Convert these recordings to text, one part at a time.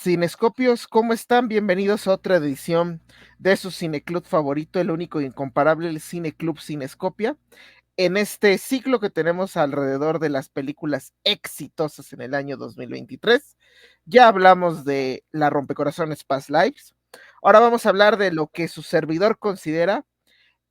Cinescopios, ¿cómo están? Bienvenidos a otra edición de su cineclub favorito, el único e incomparable, el Cineclub Cinescopia. En este ciclo que tenemos alrededor de las películas exitosas en el año 2023, ya hablamos de La Rompecorazones Past Lives. Ahora vamos a hablar de lo que su servidor considera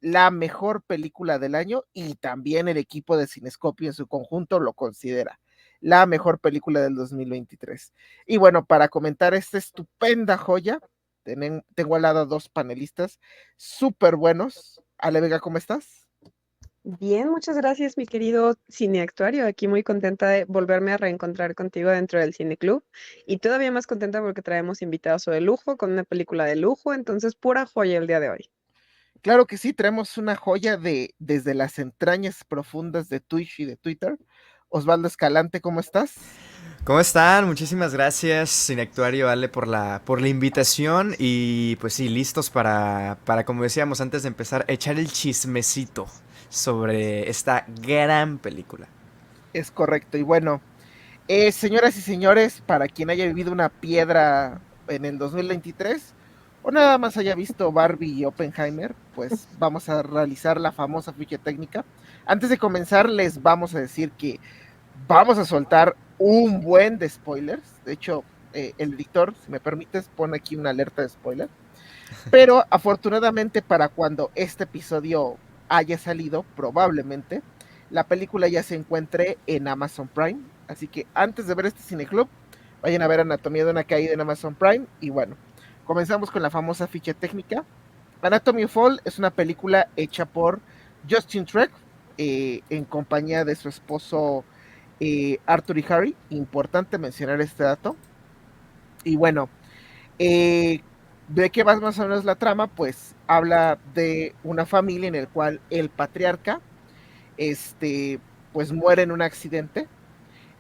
la mejor película del año y también el equipo de Cinescopio en su conjunto lo considera la mejor película del 2023. Y bueno, para comentar esta estupenda joya, tengo al lado a dos panelistas súper buenos. Ale Vega, ¿cómo estás? Bien, muchas gracias, mi querido cineactuario. Aquí muy contenta de volverme a reencontrar contigo dentro del Cine Club y todavía más contenta porque traemos invitados de lujo con una película de lujo, entonces pura joya el día de hoy. Claro que sí, traemos una joya desde las entrañas profundas de Twitch y de Twitter. Osvaldo Escalante, ¿cómo estás? ¿Cómo están? Muchísimas gracias, Cineactuario Ale, por la invitación y pues sí, listos para, como decíamos antes de empezar, echar el chismecito sobre esta gran película. Es correcto. Y bueno, señoras y señores, para quien haya vivido una piedra en el 2023 o nada más haya visto Barbie y Oppenheimer, pues vamos a realizar la famosa ficha técnica. Antes de comenzar, les vamos a decir que vamos a soltar un buen de spoilers. De hecho, el editor, si me permites, pone aquí una alerta de spoiler. Pero afortunadamente para cuando este episodio haya salido, probablemente, la película ya se encuentre en Amazon Prime. Así que antes de ver este cineclub, vayan a ver Anatomía de una caída en Amazon Prime. Y bueno, comenzamos con la famosa ficha técnica. Anatomy of Fall es una película hecha por Justin Trek en compañía de su esposo Arthur y Harry. Importante mencionar este dato. Y bueno, eh, ¿de qué va más o menos la trama? Pues habla de una familia en el cual el patriarca, este, pues muere en un accidente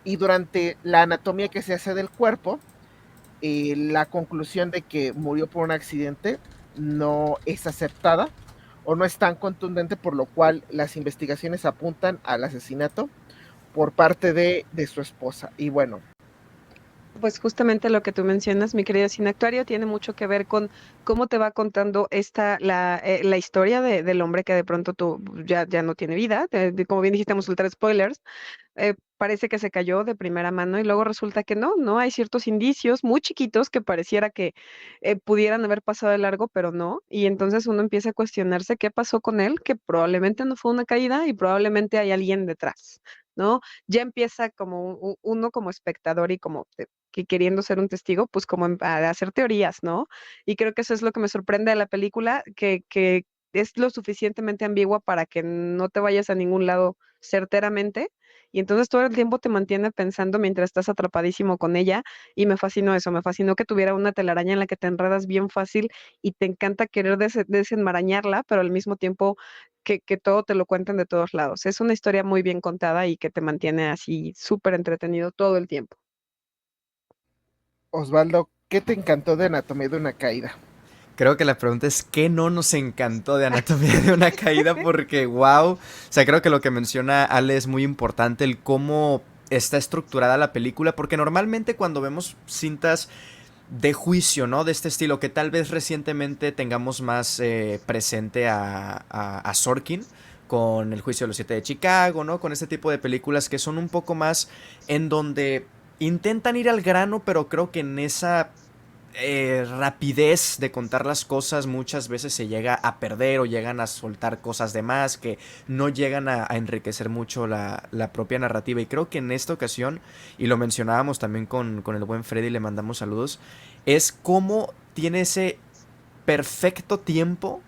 y durante la anatomía que se hace del cuerpo, la conclusión de que murió por un accidente no es aceptada o no es tan contundente, por lo cual las investigaciones apuntan al asesinato por parte de su esposa. Y bueno, Pues justamente lo que tú mencionas, mi querido cineactuario, tiene mucho que ver con cómo te va contando la historia del hombre que de pronto tú ya no tiene vida. Como bien dijiste, vamos a soltar spoilers. Parece que se cayó de primera mano y luego resulta que no, hay ciertos indicios muy chiquitos que pareciera que pudieran haber pasado de largo, pero no, y entonces uno empieza a cuestionarse qué pasó con él, que probablemente no fue una caída y probablemente hay alguien detrás, ¿no? Ya empieza como uno como espectador y como que queriendo ser un testigo, pues como a hacer teorías, ¿no? Y creo que eso es lo que me sorprende de la película, que es lo suficientemente ambigua para que no te vayas a ningún lado certeramente y entonces todo el tiempo te mantiene pensando mientras estás atrapadísimo con ella y me fascinó eso, me fascinó que tuviera una telaraña en la que te enredas bien fácil y te encanta querer desenmarañarla, pero al mismo tiempo que todo te lo cuenten de todos lados. Es una historia muy bien contada y que te mantiene así súper entretenido todo el tiempo. Osvaldo, ¿qué te encantó de Anatomía de una caída? Creo que la pregunta es ¿qué no nos encantó de Anatomía de una caída? Porque wow, o sea, creo que lo que menciona Ale es muy importante, el cómo está estructurada la película, porque normalmente cuando vemos cintas de juicio, ¿no? De este estilo, que tal vez recientemente tengamos más presente a Sorkin con El juicio de los siete de Chicago, ¿no? Con este tipo de películas que son un poco más en donde intentan ir al grano, pero creo que en esa rapidez de contar las cosas muchas veces se llega a perder o llegan a soltar cosas de más que no llegan a enriquecer mucho la propia narrativa. Y creo que en esta ocasión, y lo mencionábamos también con el buen Freddy, le mandamos saludos, es cómo tiene ese perfecto tiempo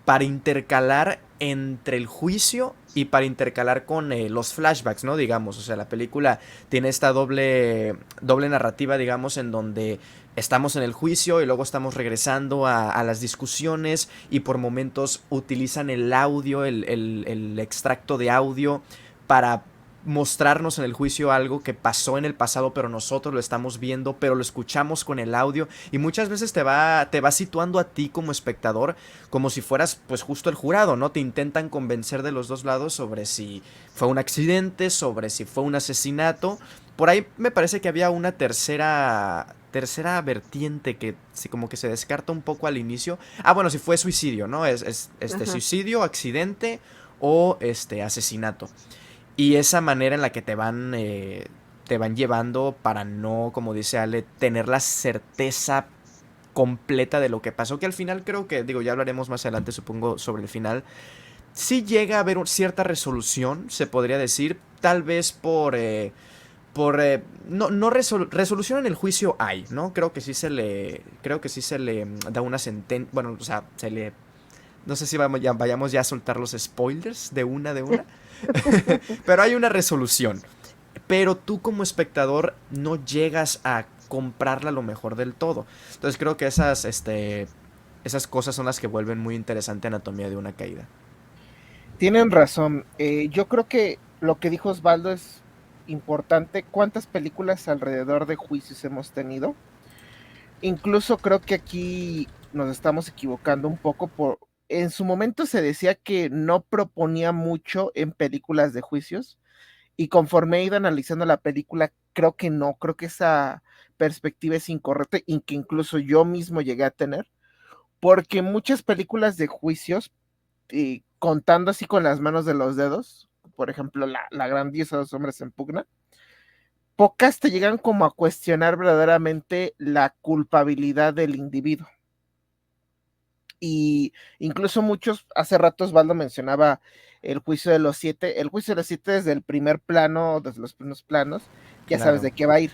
para intercalar entre el juicio y para intercalar con los flashbacks, ¿no? Digamos, o sea, la película tiene esta doble narrativa, digamos, en donde estamos en el juicio y luego estamos regresando a las discusiones y por momentos utilizan el audio, el extracto de audio para mostrarnos en el juicio algo que pasó en el pasado, pero nosotros lo estamos viendo, pero lo escuchamos con el audio y muchas veces te va situando a ti como espectador como si fueras pues justo el jurado, ¿no? Te intentan convencer de los dos lados sobre si fue un accidente, sobre si fue un asesinato. Por ahí me parece que había una tercera tercera vertiente que sí, como que se descarta un poco al inicio. Ah, bueno, si fue suicidio, ¿no? Es Ajá. suicidio, accidente o asesinato. Y esa manera en la que te van llevando para no, como dice Ale, tener la certeza completa de lo que pasó, que al final creo que, digo, ya hablaremos más adelante, supongo, sobre el final. Sí llega a haber cierta resolución, se podría decir, tal vez no resolución en el juicio hay, ¿no? Creo que sí se le da una sentencia, bueno, o sea, se le, no sé si vayamos ya a soltar los spoilers de una, pero hay una resolución. Pero tú como espectador no llegas a comprarla lo mejor del todo. Entonces creo que esas cosas son las que vuelven muy interesante Anatomía de una caída. Tienen razón. Yo creo que lo que dijo Osvaldo es importante. ¿Cuántas películas alrededor de juicios hemos tenido? Incluso creo que aquí nos estamos equivocando un poco en su momento se decía que no proponía mucho en películas de juicios y conforme he ido analizando la película, creo que no, creo que esa perspectiva es incorrecta y que incluso yo mismo llegué a tener, porque muchas películas de juicios, contando así con las manos de los dedos, por ejemplo, la grandiosa Dos Hombres en Pugna, pocas te llegan como a cuestionar verdaderamente la culpabilidad del individuo. Y incluso muchos, hace rato Osvaldo mencionaba el juicio de los siete, el juicio de los siete desde el primer plano, desde los primeros planos, ya sabes Claro. de qué va a ir.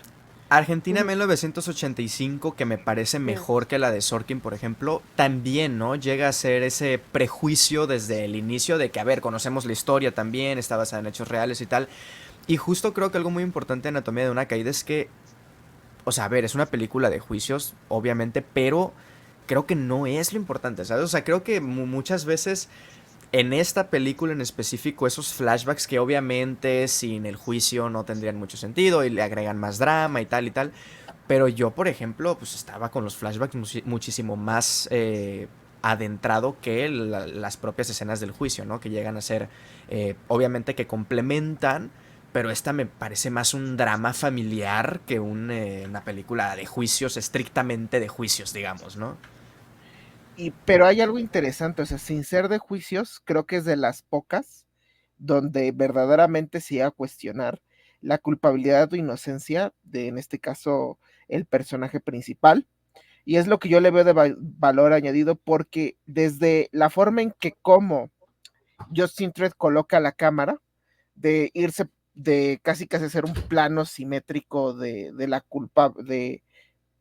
Argentina Ujú. 1985, que me parece Sí. mejor que la de Sorkin, por ejemplo, también, ¿no? Llega a ser ese prejuicio desde el inicio de que, a ver, conocemos la historia también, está basada en hechos reales y tal. Y justo creo que algo muy importante de Anatomía de una caída es que, o sea, a ver, es una película de juicios, obviamente, pero creo que no es lo importante, ¿sabes? O sea, creo que muchas veces en esta película en específico, esos flashbacks que obviamente sin el juicio no tendrían mucho sentido y le agregan más drama y tal y tal. Pero yo, por ejemplo, pues estaba con los flashbacks muchísimo más adentrado que las propias escenas del juicio, ¿no? Que llegan a ser, obviamente que complementan, pero esta me parece más un drama familiar que una película de juicios, estrictamente de juicios, digamos, ¿no? Pero hay algo interesante, o sea, sin ser de juicios, creo que es de las pocas donde verdaderamente se llega a cuestionar la culpabilidad o inocencia de, en este caso, el personaje principal. Y es lo que yo le veo de valor añadido porque desde la forma en que como Justin Tread coloca la cámara, de irse, de casi casi hacer un plano simétrico de la culpa, de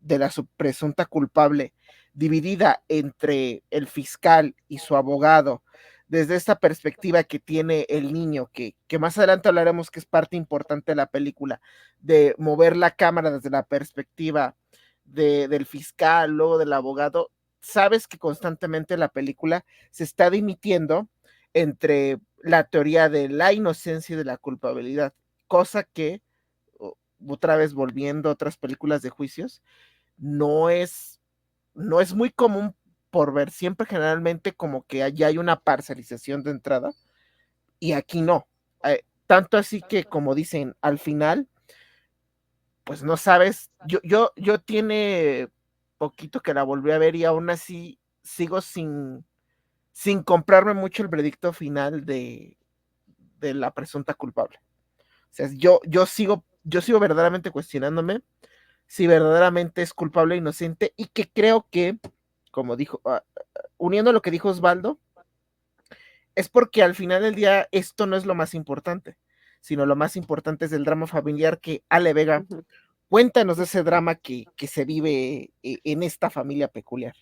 la presunta culpable, dividida entre el fiscal y su abogado, desde esta perspectiva que tiene el niño, que más adelante hablaremos que es parte importante de la película, de mover la cámara desde la perspectiva del fiscal, luego del abogado, sabes que constantemente la película se está dimitiendo entre la teoría de la inocencia y de la culpabilidad, cosa que, otra vez volviendo a otras películas de juicios, no es, no es muy común por ver, siempre generalmente como que ya hay una parcialización de entrada y aquí no. Tanto así que como dicen, al final, pues no sabes, yo tiene poquito que la volví a ver y aún así sigo sin comprarme mucho el veredicto final de la presunta culpable. O sea, yo sigo verdaderamente cuestionándome si verdaderamente es culpable o inocente y que creo que, como dijo, uniendo lo que dijo Osvaldo, es porque al final del día esto no es lo más importante, sino lo más importante es el drama familiar que Ale Vega, Ujú. cuéntanos de ese drama que se vive en esta familia peculiar.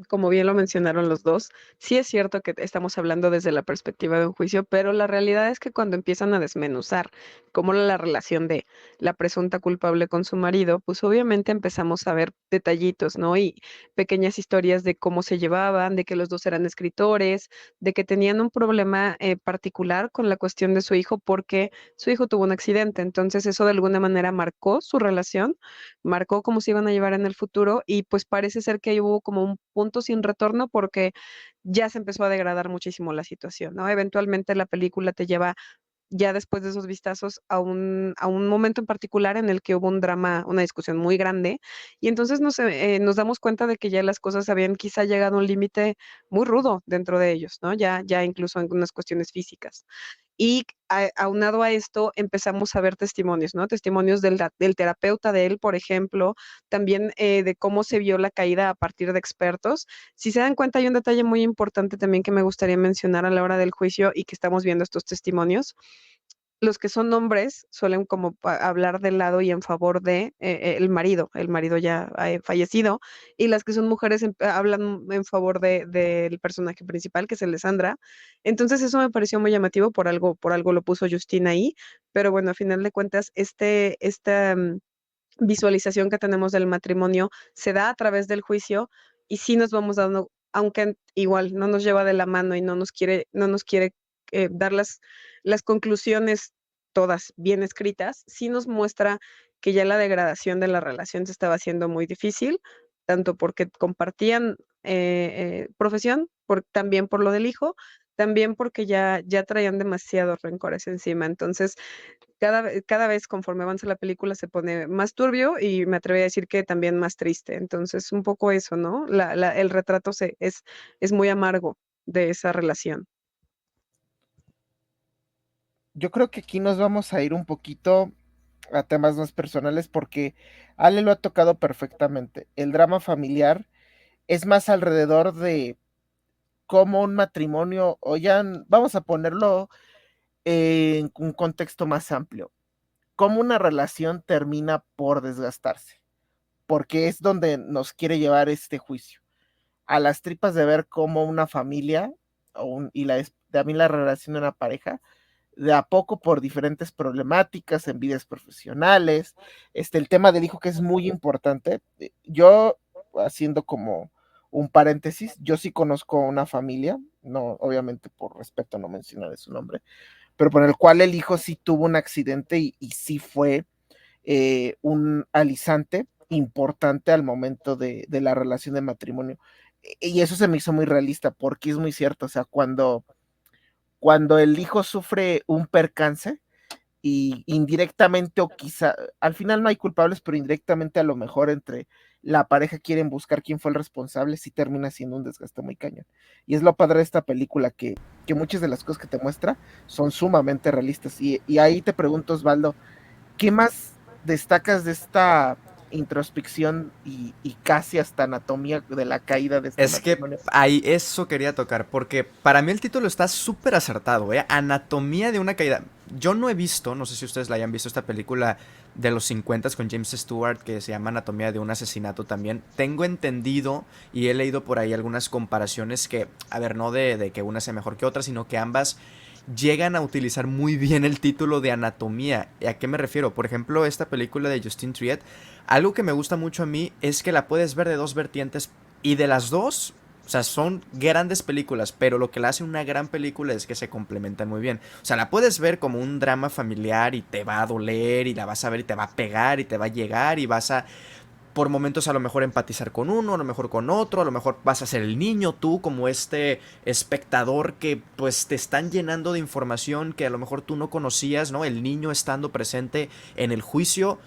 Como bien lo mencionaron los dos, sí es cierto que estamos hablando desde la perspectiva de un juicio, pero la realidad es que cuando empiezan a desmenuzar cómo la relación de la presunta culpable con su marido, pues obviamente empezamos a ver detallitos, ¿no? Y pequeñas historias de cómo se llevaban, de que los dos eran escritores, de que tenían un problema particular con la cuestión de su hijo porque su hijo tuvo un accidente. Entonces eso de alguna manera marcó su relación, marcó cómo se iban a llevar en el futuro y pues parece ser que ahí hubo como un punto sin retorno porque ya se empezó a degradar muchísimo la situación, ¿no? Eventualmente la película te lleva ya después de esos vistazos a un momento en particular en el que hubo un drama, una discusión muy grande, y entonces nos damos cuenta de que ya las cosas habían quizá llegado a un límite muy rudo dentro de ellos, ¿no? Ya incluso en unas cuestiones físicas. Y aunado a esto, empezamos a ver testimonios, ¿no? Testimonios del terapeuta de él, por ejemplo, también de cómo se vio la caída a partir de expertos. Si se dan cuenta, hay un detalle muy importante también que me gustaría mencionar a la hora del juicio y que estamos viendo estos testimonios. Los que son hombres suelen como hablar del lado y en favor de el marido ya fallecido, y las que son mujeres hablan en favor del personaje principal, que es Alessandra. Entonces eso me pareció muy llamativo, por algo lo puso Justina ahí, pero bueno, a final de cuentas, esta visualización que tenemos del matrimonio se da a través del juicio y sí nos vamos dando, aunque igual no nos lleva de la mano y no nos quiere dar las conclusiones todas bien escritas, sí nos muestra que ya la degradación de la relación se estaba haciendo muy difícil, tanto porque compartían profesión, también por lo del hijo, también porque ya traían demasiados rencores encima. Entonces, cada vez conforme avanza la película se pone más turbio y me atrevo a decir que también más triste. Entonces, un poco eso, ¿no? El retrato es muy amargo de esa relación. Yo creo que aquí nos vamos a ir un poquito a temas más personales porque Ale lo ha tocado perfectamente. El drama familiar es más alrededor de cómo un matrimonio, o ya vamos a ponerlo en un contexto más amplio, cómo una relación termina por desgastarse, porque es donde nos quiere llevar este juicio, a las tripas de ver cómo una familia también la relación de una pareja, de a poco por diferentes problemáticas en vidas profesionales, el tema del hijo que es muy importante. Yo, haciendo como un paréntesis, yo sí conozco una familia, no, obviamente por respeto no mencionaré su nombre, pero por el cual el hijo sí tuvo un accidente y sí fue un alisante importante al momento de la relación de matrimonio. Y eso se me hizo muy realista, porque es muy cierto, o sea, cuando el hijo sufre un percance, y indirectamente o quizá, al final no hay culpables, pero indirectamente a lo mejor entre la pareja quieren buscar quién fue el responsable, sí termina siendo un desgaste muy cañón. Y es lo padre de esta película, que muchas de las cosas que te muestra son sumamente realistas. Y ahí te pregunto, Osvaldo, ¿qué más destacas de esta introspección y casi hasta anatomía de la caída de este Es que matrimonio? ahí eso quería tocar, porque para mí el título está súper acertado, ¿eh? Anatomía de una caída. Yo no he visto, no sé si ustedes la hayan visto, esta película de los 50 con James Stewart que se llama Anatomía de un asesinato también. Tengo entendido y he leído por ahí algunas comparaciones que, a ver, no de que una sea mejor que otra, sino que ambas llegan a utilizar muy bien el título de anatomía. ¿A qué me refiero? Por ejemplo, esta película de Justine Triet, algo que me gusta mucho a mí es que la puedes ver de dos vertientes y de las dos, o sea, son grandes películas, pero lo que la hace una gran película es que se complementan muy bien. O sea, la puedes ver como un drama familiar y te va a doler y la vas a ver y te va a pegar y te va a llegar y vas a por momentos a lo mejor empatizar con uno, a lo mejor con otro, a lo mejor vas a ser el niño tú como este espectador que pues te están llenando de información que a lo mejor tú no conocías, ¿no? El niño estando presente en el juicio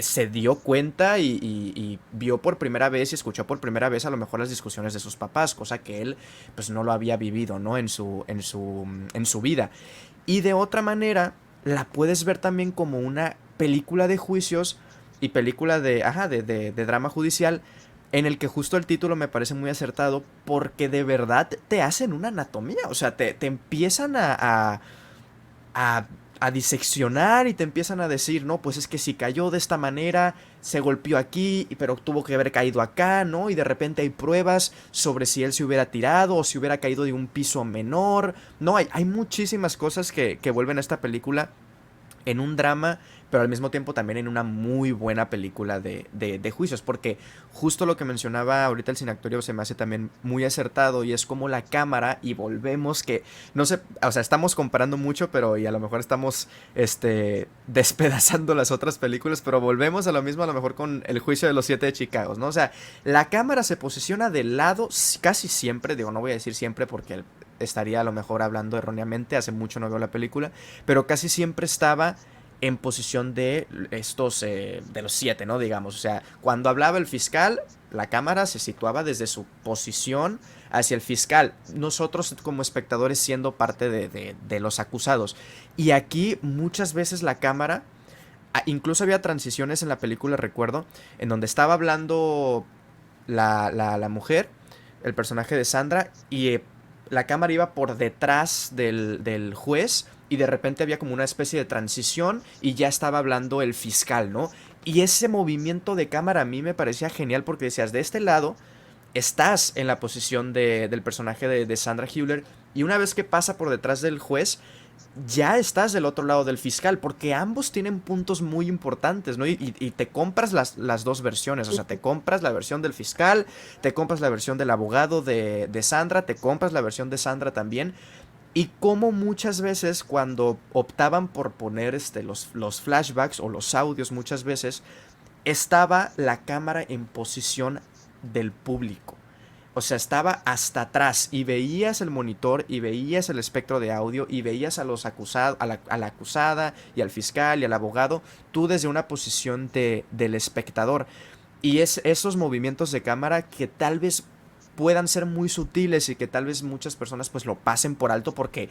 se dio cuenta y vio por primera vez y escuchó por primera vez a lo mejor las discusiones de sus papás, cosa que él pues no lo había vivido, ¿no? En su vida. Y de otra manera, la puedes ver también como una película de juicios y película de drama judicial en el que justo el título me parece muy acertado porque de verdad te hacen una anatomía, o sea, te empiezan a, a diseccionar y te empiezan a decir, no, pues es que si cayó de esta manera, se golpeó aquí, pero tuvo que haber caído acá, ¿no? Y de repente hay pruebas sobre si él se hubiera tirado o si hubiera caído de un piso menor. No, hay muchísimas cosas que vuelven a esta película en un drama, pero al mismo tiempo también en una muy buena película de juicios, porque justo lo que mencionaba ahorita el Cinactorio se me hace también muy acertado y es como la cámara, y volvemos que, no sé, o sea, estamos comparando mucho, pero y a lo mejor estamos, despedazando las otras películas, pero volvemos a lo mismo a lo mejor con El juicio de los siete de Chicago, ¿no? O sea, la cámara se posiciona del lado casi siempre, digo, no voy a decir siempre porque estaría a lo mejor hablando erróneamente, hace mucho no veo la película, pero casi siempre estaba en posición de estos, de los 7, ¿no? Digamos, o sea, cuando hablaba el fiscal, la cámara se situaba desde su posición hacia el fiscal, nosotros como espectadores siendo parte de los acusados. Y aquí muchas veces la cámara, incluso había transiciones en la película, recuerdo, en donde estaba hablando la mujer, el personaje de Sandra, y la cámara iba por detrás del juez y de repente había como una especie de transición y ya estaba hablando el fiscal, ¿no? Y ese movimiento de cámara a mí me parecía genial porque decías, de este lado estás en la posición del personaje de Sandra Hüller y una vez que pasa por detrás del juez, ya estás del otro lado del fiscal, porque ambos tienen puntos muy importantes, ¿no? Y te compras las dos versiones, o sea, te compras la versión del fiscal, te compras la versión del abogado de Sandra, te compras la versión de Sandra también. Y como muchas veces cuando optaban por poner los flashbacks o los audios muchas veces, estaba la cámara en posición del público. O sea, estaba hasta atrás y veías el monitor y veías el espectro de audio y veías a los acusados, a la acusada y al fiscal y al abogado, tú desde una posición del espectador. Y es esos movimientos de cámara que tal vez puedan ser muy sutiles y que tal vez muchas personas pues lo pasen por alto porque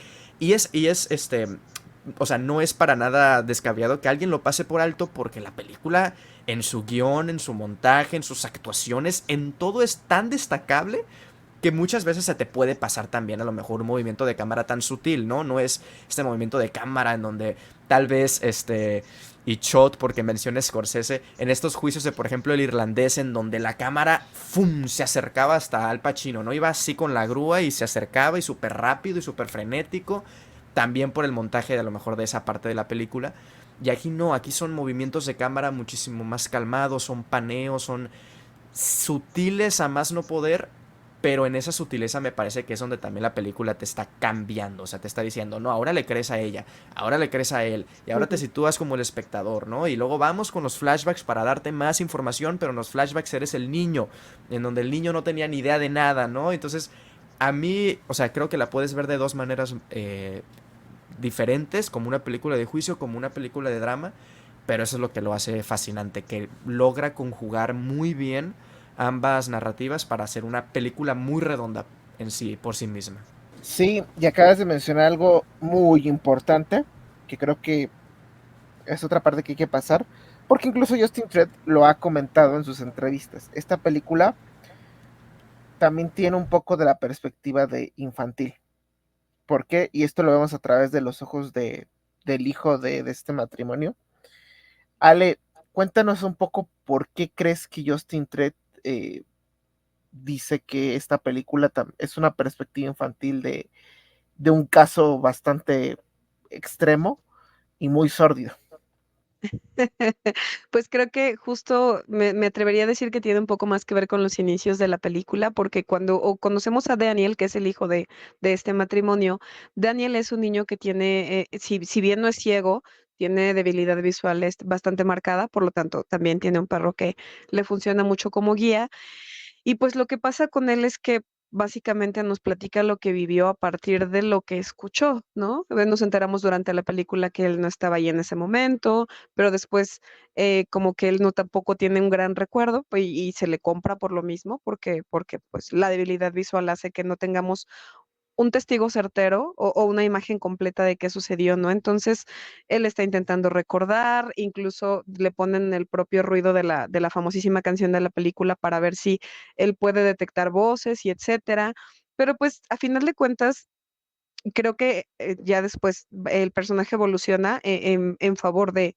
o sea, no es para nada descabellado que alguien lo pase por alto porque la película en su guión, en su montaje, en sus actuaciones, en todo es tan destacable que muchas veces se te puede pasar también a lo mejor un movimiento de cámara tan sutil, ¿no? No es este movimiento de cámara en donde tal vez y shot, porque menciona Scorsese, en estos juicios de, por ejemplo, el irlandés, en donde la cámara, ¡fum!, se acercaba hasta Al Pacino, ¿no? Iba así con la grúa y se acercaba y súper rápido y súper frenético, también por el montaje de a lo mejor de esa parte de la película. Y aquí no, aquí son movimientos de cámara muchísimo más calmados, son paneos, son sutiles a más no poder, pero en esa sutileza me parece que es donde también la película te está cambiando, o sea, te está diciendo, no, ahora le crees a ella, ahora le crees a él, y ahora te sitúas como el espectador, ¿no? Y luego vamos con los flashbacks para darte más información, pero en los flashbacks eres el niño, en donde el niño no tenía ni idea de nada, ¿no? Entonces, a mí, o sea, creo que la puedes ver de dos maneras diferentes, como una película de juicio, como una película de drama, pero eso es lo que lo hace fascinante, que logra conjugar muy bien ambas narrativas para hacer una película muy redonda en sí, por sí misma. Sí, y acabas de mencionar algo muy importante, que creo que es otra parte que hay que pasar, porque incluso Justin Tread lo ha comentado en sus entrevistas. Esta película también tiene un poco de la perspectiva de infantil. ¿Por qué? Y esto lo vemos a través de los ojos del hijo de este matrimonio. Ale, cuéntanos un poco por qué crees que Justin Tread dice que esta película es una perspectiva infantil de un caso bastante extremo y muy sórdido. Pues creo que justo me atrevería a decir que tiene un poco más que ver con los inicios de la película, porque cuando conocemos a Daniel, que es el hijo de este matrimonio, Daniel es un niño que tiene, si bien no es ciego, tiene debilidad visual bastante marcada, por lo tanto también tiene un perro que le funciona mucho como guía. Y pues lo que pasa con él es que básicamente nos platica lo que vivió a partir de lo que escuchó, ¿no? Nos enteramos durante la película que él no estaba ahí en ese momento, pero después como que él no tampoco tiene un gran recuerdo y se le compra por lo mismo, porque pues la debilidad visual hace que no tengamos un testigo certero o una imagen completa de qué sucedió, ¿no? Entonces, él está intentando recordar, incluso le ponen el propio ruido de la famosísima canción de la película para ver si él puede detectar voces y etcétera. Pero pues, a final de cuentas, creo que ya después el personaje evoluciona en favor de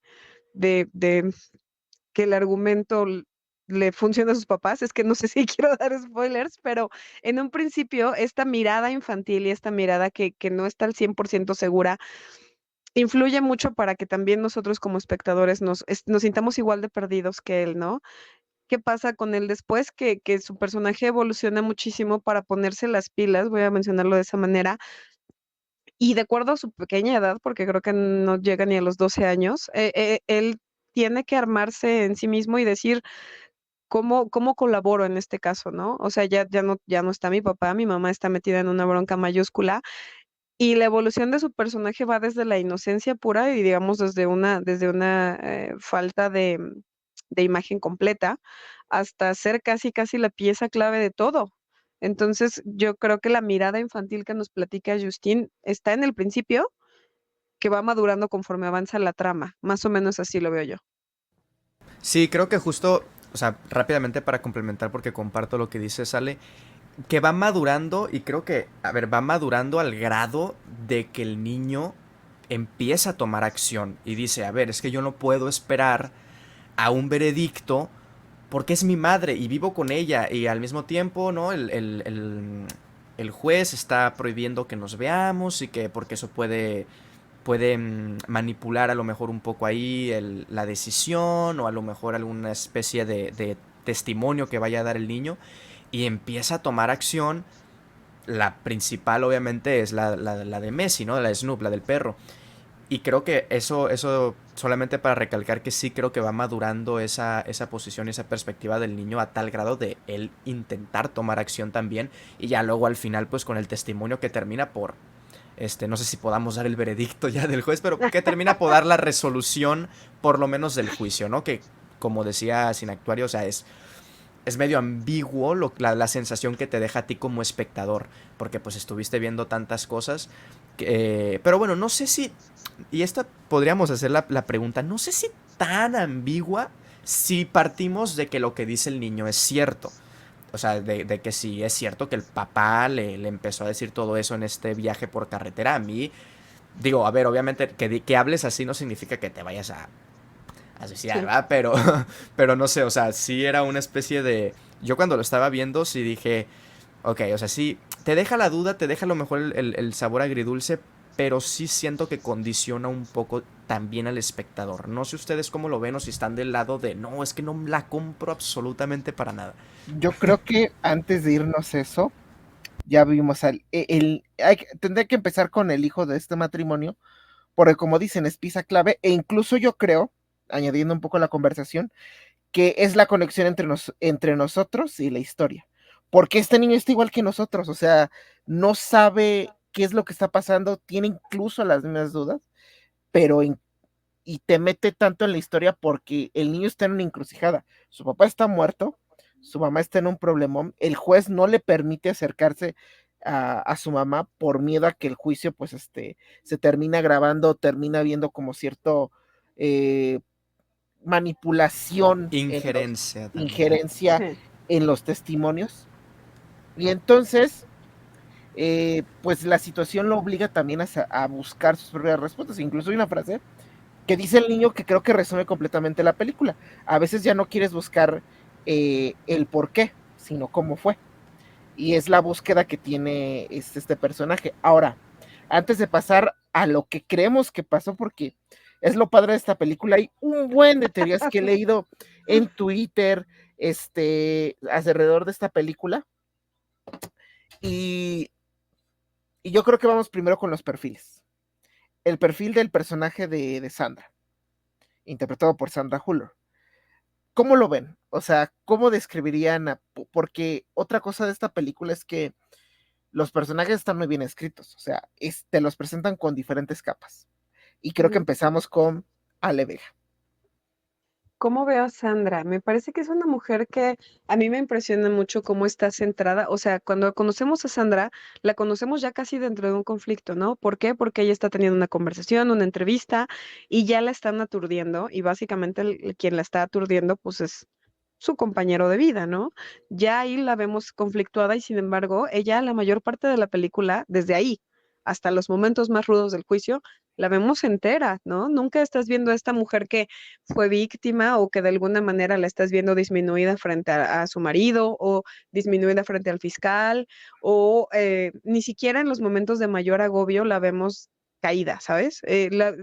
que el argumento le funciona a sus papás. Es que no sé si quiero dar spoilers, pero en un principio esta mirada infantil y esta mirada que no está al 100% segura, influye mucho para que también nosotros como espectadores nos sintamos igual de perdidos que él, ¿no? ¿Qué pasa con él después? Que su personaje evoluciona muchísimo para ponerse las pilas, voy a mencionarlo de esa manera, y de acuerdo a su pequeña edad, porque creo que no llega ni a los 12 años, él tiene que armarse en sí mismo y decir, ¿cómo colaboro en este caso, ¿no? O sea, ya no está mi papá, mi mamá está metida en una bronca mayúscula y la evolución de su personaje va desde la inocencia pura y digamos desde una falta de imagen completa hasta ser casi casi la pieza clave de todo. Entonces, yo creo que la mirada infantil que nos platica Justin está en el principio, que va madurando conforme avanza la trama. Más o menos así lo veo yo. Sí, creo que justo, o sea, rápidamente para complementar, porque comparto lo que dice Sale, que va madurando y creo que, a ver, va madurando al grado de que el niño empieza a tomar acción y dice, a ver, es que yo no puedo esperar a un veredicto porque es mi madre y vivo con ella y al mismo tiempo, ¿no? El juez está prohibiendo que nos veamos y que porque eso puede manipular a lo mejor un poco ahí la decisión o a lo mejor alguna especie de testimonio que vaya a dar el niño y empieza a tomar acción. La principal obviamente es la de Messi, ¿no? La de Snoop, la del perro. Y creo que eso solamente para recalcar que sí creo que va madurando esa posición y esa perspectiva del niño a tal grado de él intentar tomar acción también. Y ya luego al final pues con el testimonio que termina por, no sé si podamos dar el veredicto ya del juez, pero que termina por dar la resolución por lo menos del juicio, ¿no? Que como decía Sin Actuario, o sea, es medio ambiguo la sensación que te deja a ti como espectador, porque pues estuviste viendo tantas cosas. Pero bueno, no sé si, y esta podríamos hacer la pregunta, no sé si tan ambigua si partimos de que lo que dice el niño es cierto. O sea, de que si es cierto que el papá le empezó a decir todo eso en este viaje por carretera. A mí, digo, a ver, obviamente que hables así no significa que te vayas a suicidar, Sí. ¿verdad? Pero no sé, o sea, sí era una especie de... Yo cuando lo estaba viendo sí dije, ok, o sea, sí, te deja la duda, te deja a lo mejor el sabor agridulce, pero sí siento que condiciona un poco también al espectador. No sé ustedes cómo lo ven o si están del lado de, no, es que no la compro absolutamente para nada. Yo creo que antes de irnos eso, ya vimos tendría que empezar con el hijo de este matrimonio, porque como dicen, es pieza clave, e incluso yo creo, añadiendo un poco la conversación, que es la conexión entre nosotros y la historia. Porque este niño está igual que nosotros, o sea, no sabe qué es lo que está pasando, tiene incluso las mismas dudas, pero y te mete tanto en la historia porque el niño está en una encrucijada. Su papá está muerto, su mamá está en un problemón, el juez no le permite acercarse a su mamá por miedo a que el juicio pues se termina grabando, termina viendo como cierto eh, manipulación Injerencia también. injerencia Sí. en los testimonios. Y entonces, pues la situación lo obliga también a buscar sus propias respuestas. Incluso hay una frase que dice el niño que creo que resume completamente la película. A veces ya no quieres buscar el por qué, sino cómo fue. Y es la búsqueda que tiene este personaje. Ahora, antes de pasar a lo que creemos que pasó, porque es lo padre de esta película, hay un buen de teorías que he leído en Twitter, alrededor de esta película. Y, y yo creo que vamos primero con los perfiles. El perfil del personaje de Sandra, interpretado por Sandra Huller. ¿Cómo lo ven? O sea, ¿cómo describirían porque otra cosa de esta película es que los personajes están muy bien escritos, o sea, te los presentan con diferentes capas. Y creo que Ujú. empezamos con Ale Vega. ¿Cómo veo a Sandra? Me parece que es una mujer que a mí me impresiona mucho cómo está centrada. O sea, cuando conocemos a Sandra, la conocemos ya casi dentro de un conflicto, ¿no? ¿Por qué? Porque ella está teniendo una conversación, una entrevista y ya la están aturdiendo y básicamente quien la está aturdiendo pues es su compañero de vida, ¿no? Ya ahí la vemos conflictuada y sin embargo, ella la mayor parte de la película, desde ahí hasta los momentos más rudos del juicio, la vemos entera, ¿no? Nunca estás viendo a esta mujer que fue víctima o que de alguna manera la estás viendo disminuida frente a su marido o disminuida frente al fiscal o ni siquiera en los momentos de mayor agobio la vemos caída, ¿sabes?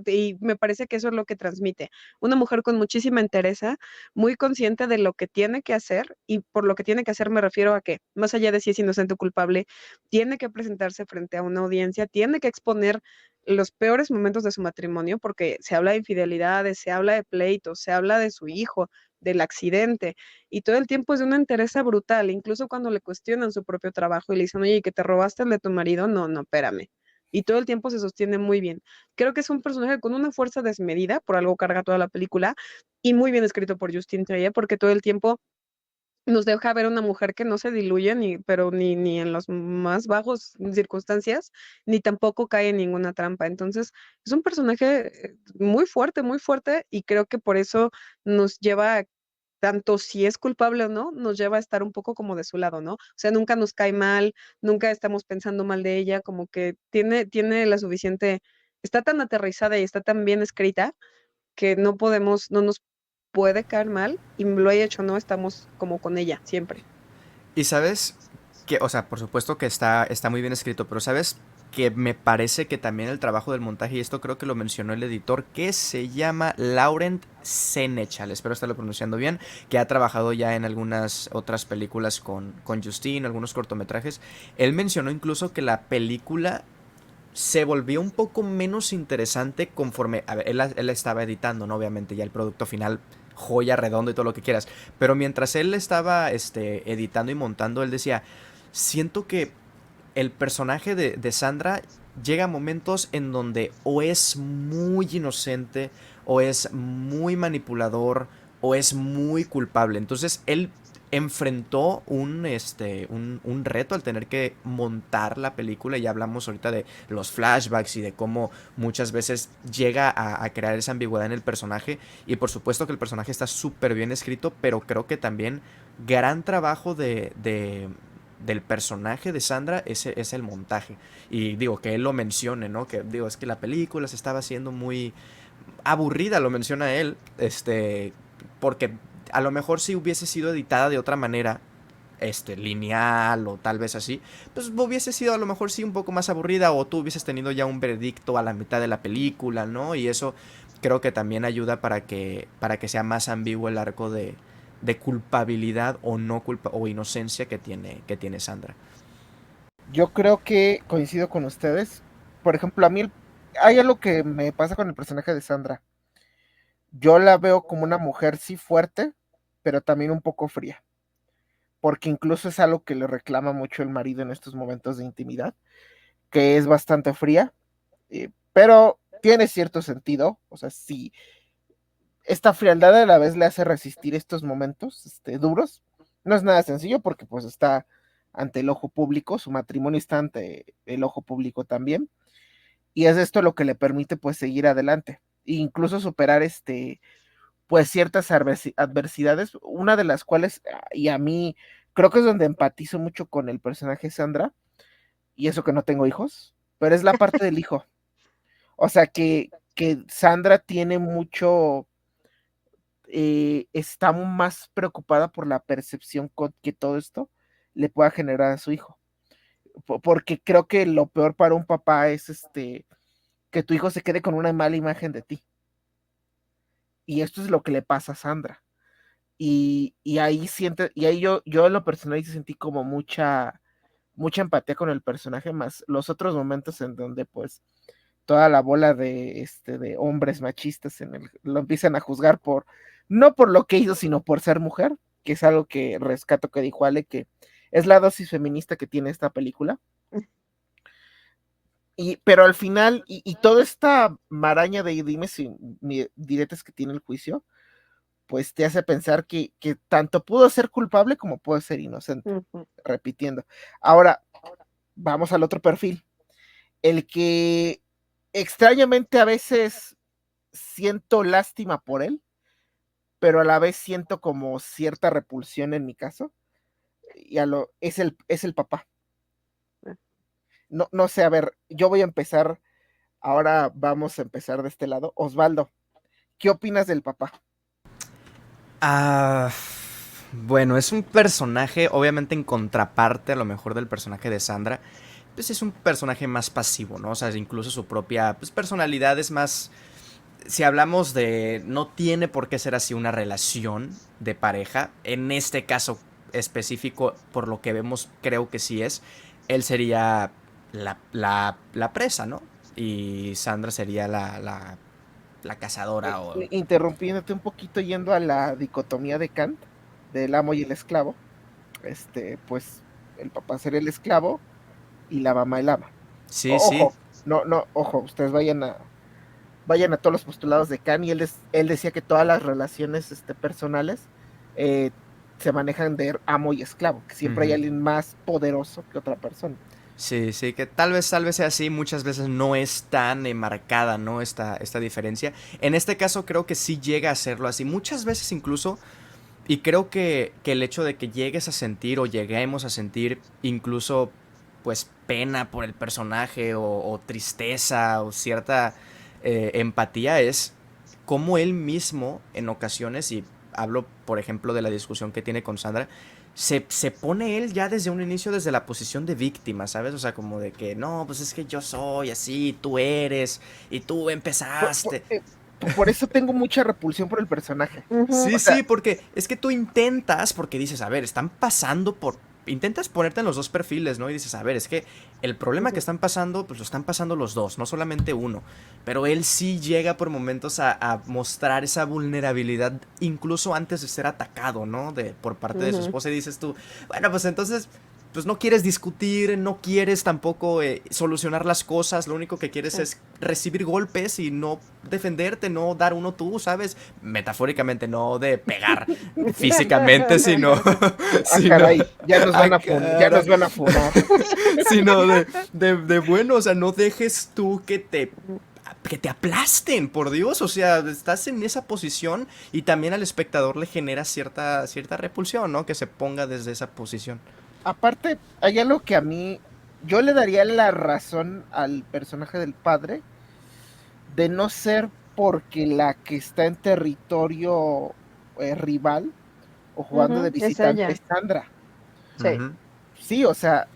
Y me parece que eso es lo que transmite. Una mujer con muchísima entereza, muy consciente de lo que tiene que hacer y por lo que tiene que hacer me refiero a que, más allá de si es inocente o culpable, tiene que presentarse frente a una audiencia, tiene que exponer los peores momentos de su matrimonio, porque se habla de infidelidades, se habla de pleitos, se habla de su hijo, del accidente, y todo el tiempo es de una entereza brutal, incluso cuando le cuestionan su propio trabajo y le dicen, oye, ¿que te robaste el de tu marido? No, no, espérame. Y todo el tiempo se sostiene muy bien. Creo que es un personaje con una fuerza desmedida, por algo carga toda la película, y muy bien escrito por Justin Trier, porque todo el tiempo nos deja ver una mujer que no se diluye, ni en los más bajos circunstancias, ni tampoco cae en ninguna trampa. Entonces, es un personaje muy fuerte, y creo que por eso nos lleva, tanto si es culpable o no, nos lleva a estar un poco como de su lado, ¿no? O sea, nunca nos cae mal, nunca estamos pensando mal de ella, como que tiene la suficiente, está tan aterrizada y está tan bien escrita que no nos puede caer mal, y lo haya hecho o no, estamos como con ella siempre. Y sabes que, o sea, por supuesto que está muy bien escrito, pero sabes que me parece que también el trabajo del montaje, y esto creo que lo mencionó el editor, que se llama Laurent Senechal, espero estarlo pronunciando bien, que ha trabajado ya en algunas otras películas con Justine, algunos cortometrajes. Él mencionó incluso que la película se volvió un poco menos interesante conforme, a ver, él estaba editando, ¿no? Obviamente ya el producto final, joya, redondo y todo lo que quieras, pero mientras él estaba editando y montando, él decía, siento que el personaje de Sandra llega a momentos en donde o es muy inocente, o es muy manipulador, o es muy culpable. Entonces él enfrentó un reto al tener que montar la película. Ya hablamos ahorita de los flashbacks y de cómo muchas veces llega a crear esa ambigüedad en el personaje. Y por supuesto que el personaje está súper bien escrito, pero creo que también gran trabajo del personaje de Sandra es el montaje. Y digo, que él lo mencione, ¿no? Que digo, es que la película se estaba haciendo muy aburrida, lo menciona él, porque a lo mejor si hubiese sido editada de otra manera, lineal o tal vez así, pues hubiese sido a lo mejor sí un poco más aburrida, o tú hubieses tenido ya un veredicto a la mitad de la película, ¿no? Y eso creo que también ayuda para que sea más ambiguo el arco de culpabilidad o no culpa o inocencia que tiene Sandra. Yo creo que coincido con ustedes. Por ejemplo, a mí hay algo que me pasa con el personaje de Sandra. Yo la veo como una mujer sí fuerte, pero también un poco fría, porque incluso es algo que le reclama mucho el marido en estos momentos de intimidad, que es bastante fría, pero tiene cierto sentido. O sea, sí, esta frialdad a la vez le hace resistir estos momentos duros. No es nada sencillo porque pues está ante el ojo público, su matrimonio está ante el ojo público también, y es esto lo que le permite pues seguir adelante e incluso superar pues ciertas adversidades, una de las cuales, y a mí creo que es donde empatizo mucho con el personaje Sandra, y eso que no tengo hijos, pero es la parte del hijo. O sea, que Sandra tiene mucho, está más preocupada por la percepción que todo esto le pueda generar a su hijo. Porque creo que lo peor para un papá es que tu hijo se quede con una mala imagen de ti. Y esto es lo que le pasa a Sandra. Y ahí y ahí yo en lo personal sentí como mucha empatía con el personaje, más los otros momentos en donde pues toda la bola de hombres machistas lo empiezan a juzgar no por lo que hizo, sino por ser mujer, que es algo que rescato que dijo Ale, que es la dosis feminista que tiene esta película. Pero al final, y toda esta maraña de dimes y diretes que tiene el juicio, pues te hace pensar que tanto pudo ser culpable como puede ser inocente, Ujú. repitiendo. Ahora, vamos al otro perfil, el que extrañamente a veces siento lástima por él, pero a la vez siento como cierta repulsión en mi caso, es el papá. No, no sé, a ver, yo voy a empezar, ahora vamos a empezar de este lado. Osvaldo, ¿qué opinas del papá? Ah, bueno, es un personaje, obviamente en contraparte a lo mejor del personaje de Sandra, pues es un personaje más pasivo, ¿no? O sea, incluso su propia pues, personalidad es más... Si hablamos de... No tiene por qué ser así una relación de pareja. En este caso específico, por lo que vemos, creo que sí es. Él sería la presa, ¿no? Y Sandra sería la la cazadora o... Interrumpiéndote un poquito, yendo a la dicotomía de Kant, del amo y el esclavo, pues el papá sería el esclavo y la mamá el ama. Sí, sí. Ojo, ojo, ustedes vayan a todos los postulados de Kant, y él decía que todas las relaciones personales eh, se manejan de amo y esclavo, que siempre hay alguien más poderoso que otra persona. Sí, sí, que tal vez sea así, muchas veces no es tan marcada, ¿no? Esta diferencia. En este caso creo que sí llega a serlo así, muchas veces incluso, y creo que el hecho de que llegues a sentir o lleguemos a sentir incluso pues pena por el personaje o tristeza o cierta empatía es como él mismo en ocasiones, y hablo por ejemplo de la discusión que tiene con Sandra, se pone él ya desde un inicio desde la posición de víctima, ¿sabes? O sea, como de que no, pues es que yo soy así, tú eres, y tú empezaste. Por eso tengo mucha repulsión por el personaje. Sí, O sea, sí, porque es que tú intentas, porque dices, a ver, están pasando por... Intentas ponerte en los dos perfiles, ¿no? Y dices, a ver, es que el problema que están pasando, pues lo están pasando los dos, no solamente uno. Pero él sí llega por momentos a mostrar esa vulnerabilidad, incluso antes de ser atacado, ¿no? Por parte de su esposa, y dices tú, bueno, pues entonces... Pues no quieres discutir, no quieres tampoco solucionar las cosas, lo único que quieres es recibir golpes y no defenderte, no dar uno tú, ¿sabes? Metafóricamente, no de pegar físicamente, sino... caray, ya nos van a funar. Sino de bueno, o sea, no dejes tú que te aplasten, por Dios, o sea, estás en esa posición y también al espectador le genera cierta repulsión, ¿no? Que se ponga desde esa posición. Aparte, hay algo que a mí, yo le daría la razón al personaje del padre, de no ser porque la que está en territorio rival o jugando de visitante es Sandra. Sí. Sí, o sea,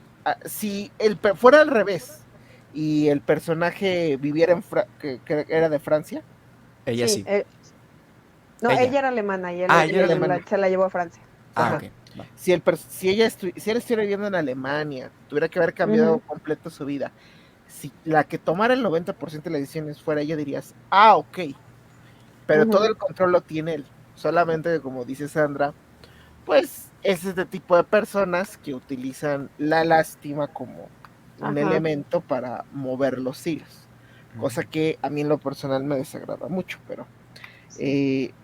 si fuera al revés y el personaje viviera que era de Francia. Ella sí. No, ella era alemana y ella era alemana. se la llevó a Francia. Ok. Si él estuviera viviendo en Alemania, tuviera que haber cambiado completo su vida. Si la que tomara el 90% de las decisiones fuera ella, dirías, ok. Pero todo el control lo tiene él. Solamente, como dice Sandra, pues es este tipo de personas que utilizan la lástima como un elemento para mover los hilos. Cosa que a mí en lo personal me desagrada mucho,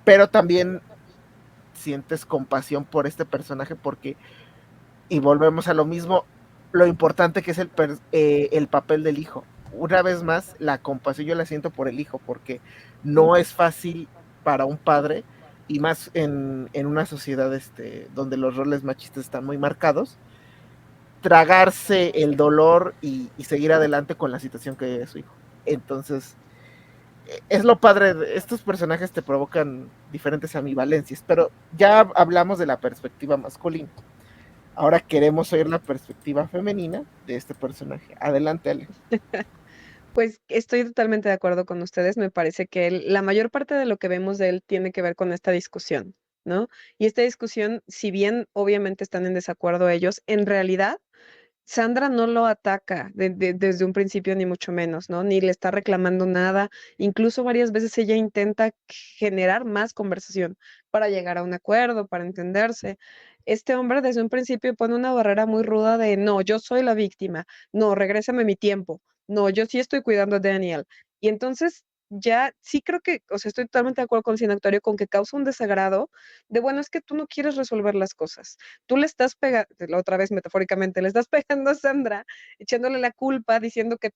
pero también sientes compasión por este personaje porque, y volvemos a lo mismo, lo importante que es el papel del hijo. Una vez más, la compasión yo la siento por el hijo, porque no es fácil para un padre, y más en una sociedad donde los roles machistas están muy marcados, tragarse el dolor y seguir adelante con la situación que vive su hijo. Entonces, es lo padre, estos personajes te provocan diferentes ambivalencias, pero ya hablamos de la perspectiva masculina. Ahora queremos oír la perspectiva femenina de este personaje. Adelante, Ale. Pues estoy totalmente de acuerdo con ustedes. Me parece que la mayor parte de lo que vemos de él tiene que ver con esta discusión, ¿no? Y esta discusión, si bien obviamente están en desacuerdo ellos, en realidad Sandra no lo ataca desde un principio, ni mucho menos, ¿no? Ni le está reclamando nada. Incluso varias veces ella intenta generar más conversación para llegar a un acuerdo, para entenderse. Este hombre desde un principio pone una barrera muy ruda de, no, yo soy la víctima, no, regrésame mi tiempo, no, yo sí estoy cuidando a Daniel. Y entonces ya sí creo que, o sea, estoy totalmente de acuerdo con el Sinactorio con que causa un desagrado de, bueno, es que tú no quieres resolver las cosas. Tú le estás pegando, otra vez metafóricamente, le estás pegando a Sandra, echándole la culpa, diciendo que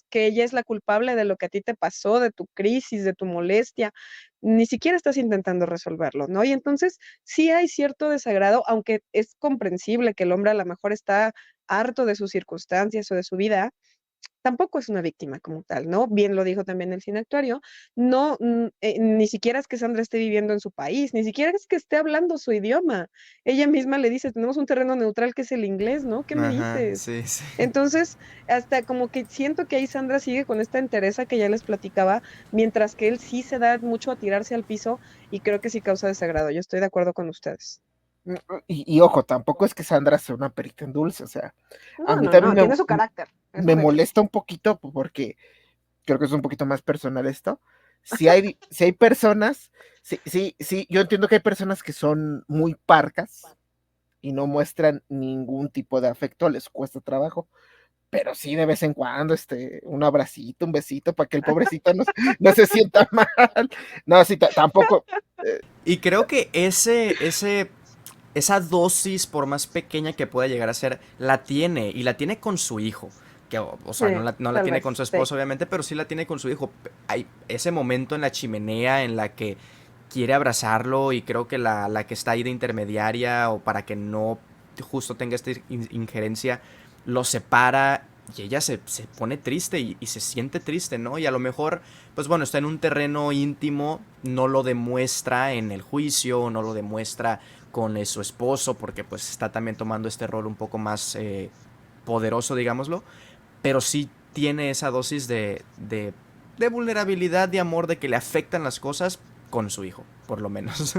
que ella es la culpable de lo que a ti te pasó, de tu crisis, de tu molestia. Ni siquiera estás intentando resolverlo, ¿no? Y entonces sí hay cierto desagrado, aunque es comprensible que el hombre a lo mejor está harto de sus circunstancias o de su vida, tampoco es una víctima como tal, ¿no? Bien lo dijo también el cine actuario, no, ni siquiera es que Sandra esté viviendo en su país, ni siquiera es que esté hablando su idioma. Ella misma le dice, tenemos un terreno neutral que es el inglés, ¿no? ¿Qué me dices? Sí, sí. Entonces, hasta como que siento que ahí Sandra sigue con esta entereza que ya les platicaba, mientras que él sí se da mucho a tirarse al piso y creo que sí causa desagrado. Yo estoy de acuerdo con ustedes. Y ojo, tampoco es que Sandra sea una perita en dulce, o sea, a mí No, también tiene su carácter. me molesta un poquito porque creo que es un poquito más personal esto, si hay personas, sí, yo entiendo que hay personas que son muy parcas y no muestran ningún tipo de afecto, les cuesta trabajo, pero sí de vez en cuando, un abracito, un besito, para que el pobrecito no se sienta mal. No, sí, tampoco. Y creo que esa dosis, por más pequeña que pueda llegar a ser, la tiene, y la tiene con su hijo. Que, o sea, no la tal tiene vez, con su sí. esposo, obviamente, pero sí la tiene con su hijo. Hay ese momento en la chimenea en la que quiere abrazarlo, y creo que la que está ahí de intermediaria, o para que no justo tenga esta injerencia, lo separa, y ella se pone triste, y se siente triste, ¿no? Y a lo mejor, pues bueno, está en un terreno íntimo, no lo demuestra en el juicio, no lo demuestra con su esposo, porque pues está también tomando este rol un poco más poderoso, digámoslo, pero sí tiene esa dosis de vulnerabilidad, de amor, de que le afectan las cosas con su hijo, por lo menos.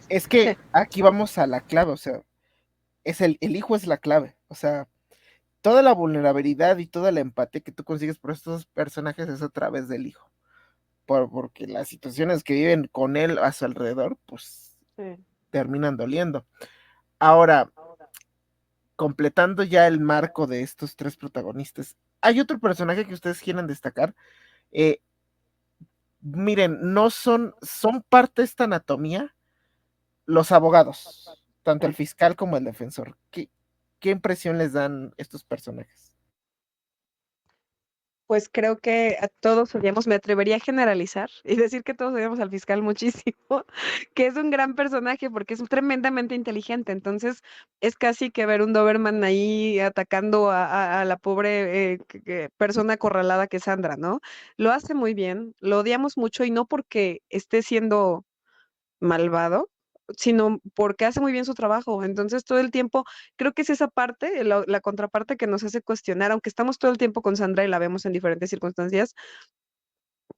Es Sí. que aquí vamos a la clave, o sea, el hijo es la clave, o sea, toda la vulnerabilidad y toda la empatía que tú consigues por estos personajes es a través del hijo, porque las situaciones que viven con él a su alrededor, pues Sí. terminan doliendo. Ahora, completando ya el marco de estos tres protagonistas, ¿hay otro personaje que ustedes quieran destacar? Eh, Miren, no son parte de esta anatomía los abogados, tanto el fiscal como el defensor. ¿Qué impresión les dan estos personajes? Pues creo que a todos odiamos, me atrevería a generalizar y decir que todos odiamos al fiscal muchísimo, que es un gran personaje porque es tremendamente inteligente. Entonces es casi que ver un Doberman ahí atacando a la pobre persona acorralada que es Sandra, ¿no? Lo hace muy bien, lo odiamos mucho y no porque esté siendo malvado, sino porque hace muy bien su trabajo. Entonces, todo el tiempo, creo que es esa parte, la contraparte que nos hace cuestionar, aunque estamos todo el tiempo con Sandra y la vemos en diferentes circunstancias,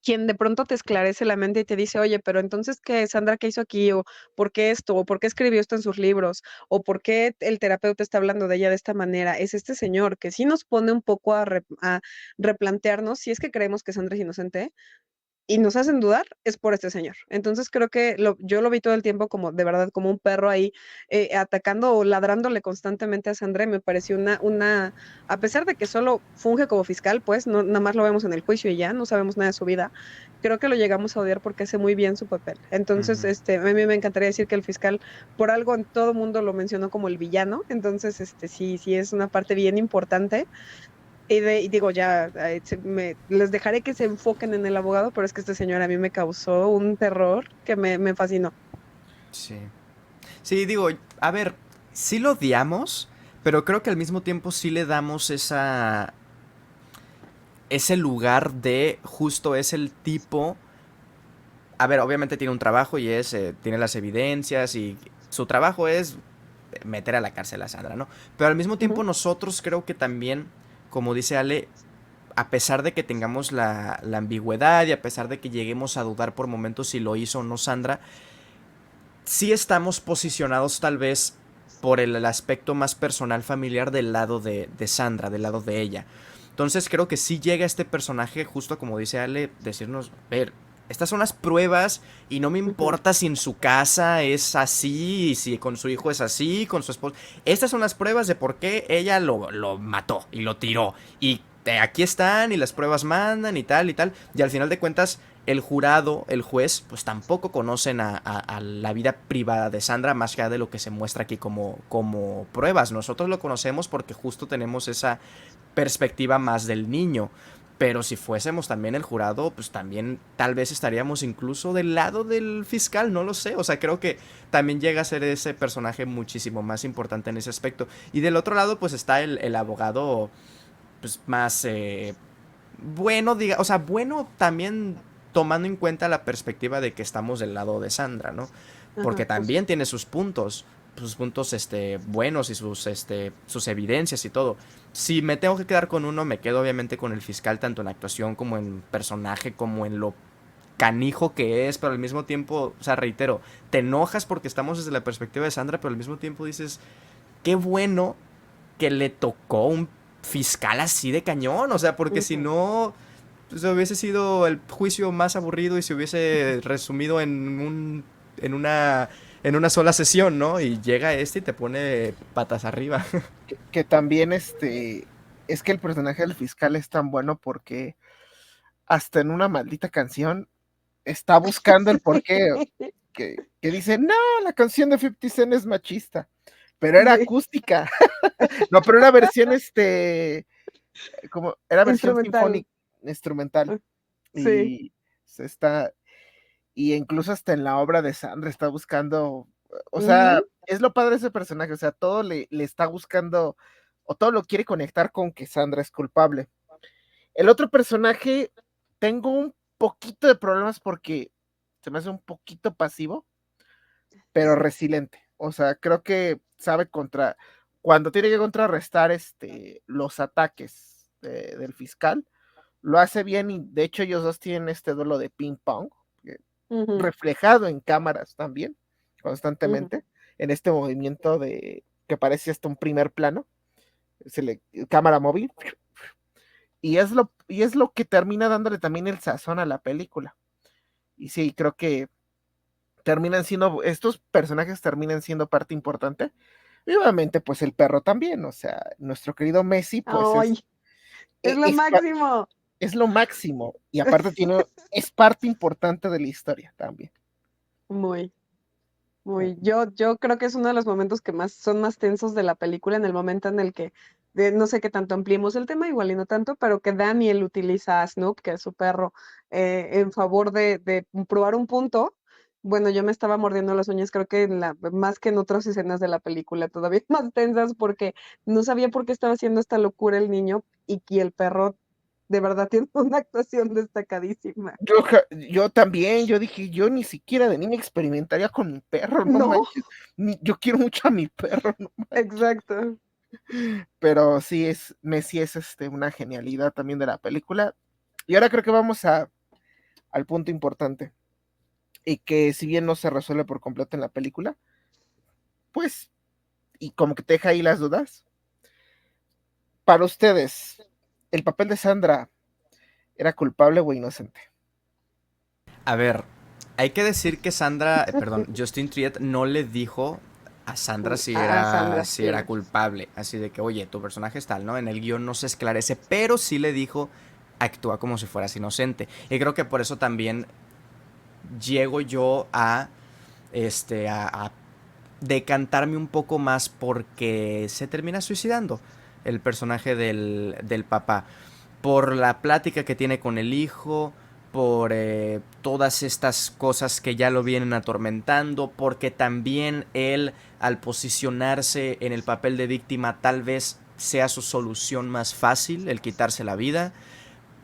quien de pronto te esclarece la mente y te dice, oye, pero entonces, ¿qué, Sandra, qué hizo aquí? ¿O por qué esto? ¿O por qué escribió esto en sus libros? ¿O por qué el terapeuta está hablando de ella de esta manera? Es este señor que sí nos pone un poco a replantearnos si es que creemos que Sandra es inocente y nos hacen dudar, es por este señor. Entonces creo que yo lo vi todo el tiempo como, de verdad, como un perro ahí atacando o ladrándole constantemente a Sandra. Y me pareció a pesar de que solo funge como fiscal, pues no, nada más lo vemos en el juicio y ya, no sabemos nada de su vida, creo que lo llegamos a odiar porque hace muy bien su papel. Entonces, Ujú. a mí me encantaría decir que el fiscal, por algo en todo mundo lo mencionó como el villano. Entonces, sí, sí es una parte bien importante y digo, ya, les dejaré que se enfoquen en el abogado, pero es que este señor a mí me causó un terror que me fascinó. Sí. Sí, digo, a ver, sí lo odiamos, pero creo que al mismo tiempo sí le damos ese lugar de justo es el tipo. A ver, obviamente tiene un trabajo y tiene las evidencias, y su trabajo es meter a la cárcel a Sandra, ¿no? Pero al mismo tiempo Ujú. nosotros creo que también, como dice Ale, a pesar de que tengamos la ambigüedad, y a pesar de que lleguemos a dudar por momentos si lo hizo o no Sandra, sí estamos posicionados tal vez por el aspecto más personal, familiar, del lado de Sandra, del lado de ella. Entonces creo que sí llega este personaje, justo como dice Ale, decirnos, ver, estas son las pruebas, y no me Ujú. importa si en su casa es así, y si con su hijo es así, con su esposo. Estas son las pruebas de por qué ella lo mató y lo tiró. Y aquí están, y las pruebas mandan, y tal, y tal. Y al final de cuentas, el jurado, el juez, pues tampoco conocen a la vida privada de Sandra, más allá de lo que se muestra aquí como pruebas. Nosotros lo conocemos porque justo tenemos esa perspectiva más del niño. Pero si fuésemos también el jurado, pues también tal vez estaríamos incluso del lado del fiscal, no lo sé. O sea, creo que también llega a ser ese personaje muchísimo más importante en ese aspecto. Y del otro lado, pues está el abogado, pues más bueno, o sea, bueno también, tomando en cuenta la perspectiva de que estamos del lado de Sandra, ¿no? Ajá, Porque justo. también tiene sus puntos buenos, y sus evidencias y todo. Si me tengo que quedar con uno, me quedo obviamente con el fiscal, tanto en actuación como en personaje, como en lo canijo que es, pero al mismo tiempo, o sea, reitero, te enojas porque estamos desde la perspectiva de Sandra, pero al mismo tiempo dices, qué bueno que le tocó un fiscal así de cañón, o sea, porque si Ujú. no, hubiese sido el juicio más aburrido y se hubiese resumido en una sola sesión, ¿no? Y llega este y te pone patas arriba. Que también es que el personaje del fiscal es tan bueno porque hasta en una maldita canción está buscando el porqué, que dice, no, la canción de 50 Cent es machista, pero era Sí, acústica. No, pero era versión, como, era versión instrumental. sinfónica, instrumental. Sí. Y se está, y incluso hasta en la obra de Sandra está buscando, o sea, Ujú. es lo padre de ese personaje, o sea, todo le está buscando, o todo lo quiere conectar con que Sandra es culpable. El otro personaje, tengo un poquito de problemas porque se me hace un poquito pasivo, pero resiliente. O sea, creo que sabe cuando tiene que contrarrestar los ataques del fiscal, lo hace bien y de hecho ellos dos tienen este duelo de ping pong, Ujú, reflejado en cámaras también, ujú. constantemente, en este movimiento que parece hasta un primer plano, cámara móvil, y es lo que termina dándole también el sazón a la película. Y sí, creo que estos personajes terminan siendo parte importante. Y obviamente, pues el perro también, o sea, nuestro querido Messi, pues Ay, es e- lo es, pa- máximo. es lo máximo. Y aparte es parte importante de la historia también. Muy, muy. Yo creo que es uno de los momentos que son más tensos de la película, en el momento en el que, no sé qué tanto ampliemos el tema, igual y no tanto, pero que Daniel utiliza a Snoop, que es su perro, en favor de probar un punto. Bueno, yo me estaba mordiendo las uñas, creo que más que en otras escenas de la película, todavía más tensas, porque no sabía por qué estaba haciendo esta locura el niño y el perro de verdad tiene una actuación destacadísima. Yo también, yo dije, yo ni siquiera de niña experimentaría con mi perro, no No, manches. Yo quiero mucho a mi perro, no manches. exacto. Pero sí, Messi es una genialidad también de la película. Y ahora creo que vamos al punto importante. Y que si bien no se resuelve por completo en la película, pues, y como que te deja ahí las dudas. Para ustedes, ¿el papel de Sandra era culpable o inocente? A ver, hay que decir que Sandra, perdón, Justin Triet no le dijo a Sandra A Sandra, si era sí. culpable. Así de que, oye, tu personaje es tal, ¿no? En el guión no se esclarece, pero sí le dijo, actúa como si fueras inocente. Y creo que por eso también llego yo a decantarme un poco más porque se termina suicidando el personaje del papá. Por la plática que tiene con el hijo, por todas estas cosas que ya lo vienen atormentando, porque también él, al posicionarse en el papel de víctima, tal vez sea su solución más fácil, el quitarse la vida.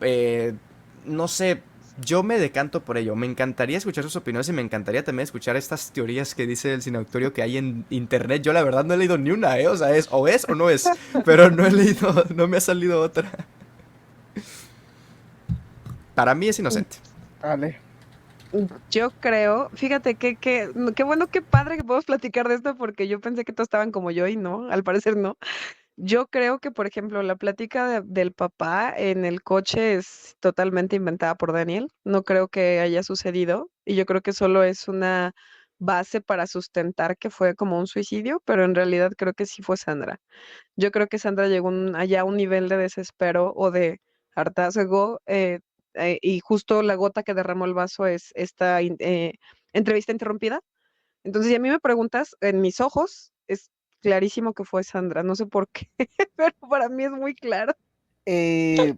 Eh, no sé, yo me decanto por ello. Me encantaría escuchar sus opiniones y me encantaría también escuchar estas teorías que dice el cineautorio que hay en internet. Yo la verdad no he leído ni una, ¿eh? O sea, es o no es. Pero no he leído, no me ha salido otra. Para mí es inocente. Vale. Yo creo, fíjate qué bueno, qué padre que podemos platicar de esto porque yo pensé que todos estaban como yo y no, al parecer no. Yo creo que, por ejemplo, la plática del papá en el coche es totalmente inventada por Daniel. No creo que haya sucedido y yo creo que solo es una base para sustentar que fue como un suicidio, pero en realidad creo que sí fue Sandra. Yo creo que Sandra llegó allá a un nivel de desespero o de hartazgo, y justo la gota que derramó el vaso es esta entrevista interrumpida. Entonces, si a mí me preguntas, en mis ojos es clarísimo que fue Sandra. No sé por qué, pero para mí es muy claro. Eh,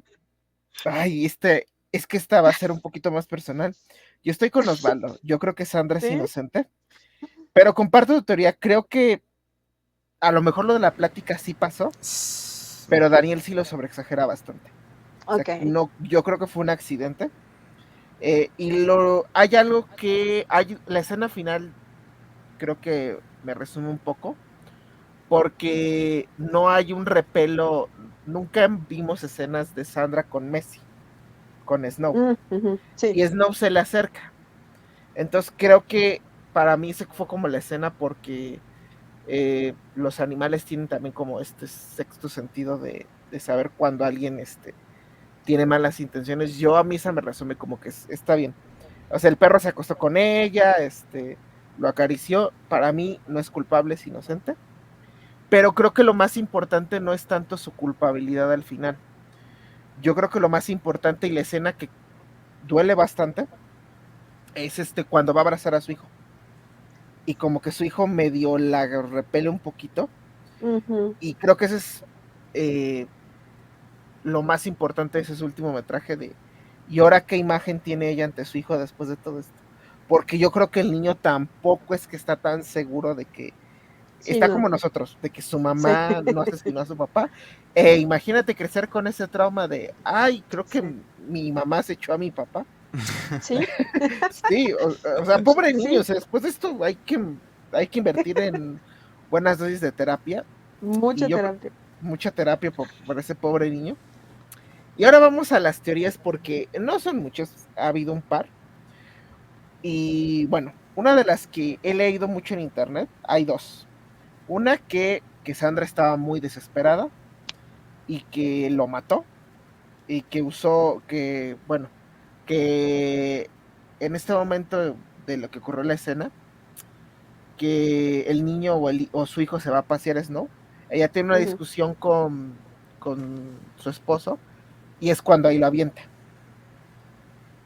Ay, es que esta va a ser un poquito más personal. Yo estoy con Osvaldo. Yo creo que Sandra es ¿Sí? inocente, pero comparto tu teoría. Creo que a lo mejor lo de la plática sí pasó, pero Daniel sí lo sobreexagera bastante. O sea, Ok. no, yo creo que fue un accidente. Hay algo la escena final creo que me resume un poco, porque no hay un repelo, nunca vimos escenas de Sandra con Messi, con Snow, Ujú, sí. y Snow se le acerca. Entonces creo que para mí se fue como la escena porque los animales tienen también como este sexto sentido de saber cuando alguien tiene malas intenciones. Yo a mí esa me resume como que está bien. O sea, el perro se acostó con ella, lo acarició. Para mí no es culpable, es inocente. Pero creo que lo más importante no es tanto su culpabilidad al final. Yo creo que lo más importante y la escena que duele bastante es cuando va a abrazar a su hijo. Y como que su hijo medio la repele un poquito. Ujú. Y creo que ese es lo más importante de ese último metraje de y ahora qué imagen tiene ella ante su hijo después de todo esto. Porque yo creo que el niño tampoco es que está tan seguro de que Sí, está no. como nosotros, de que su Sí. mamá no asesinó a su papá. Imagínate crecer con ese trauma de, ay, creo que Sí. mi mamá se echó a mi papá. Sí. Sí, o sea, pobre niño, o Sí. sea, después de esto hay que invertir en buenas dosis de terapia y Mucha yo creo terapia. mucha terapia por ese pobre niño. Y ahora vamos a las teorías porque no son muchas, ha habido un par. Y bueno, una de las que he leído mucho en internet, hay dos. Una que Sandra estaba muy desesperada y que lo mató y que usó, que bueno, que en este momento de lo que ocurrió en la escena, que el niño o su hijo se va a pasear a Snow, ella tiene una Ujú, discusión con su esposo y es cuando ahí lo avienta.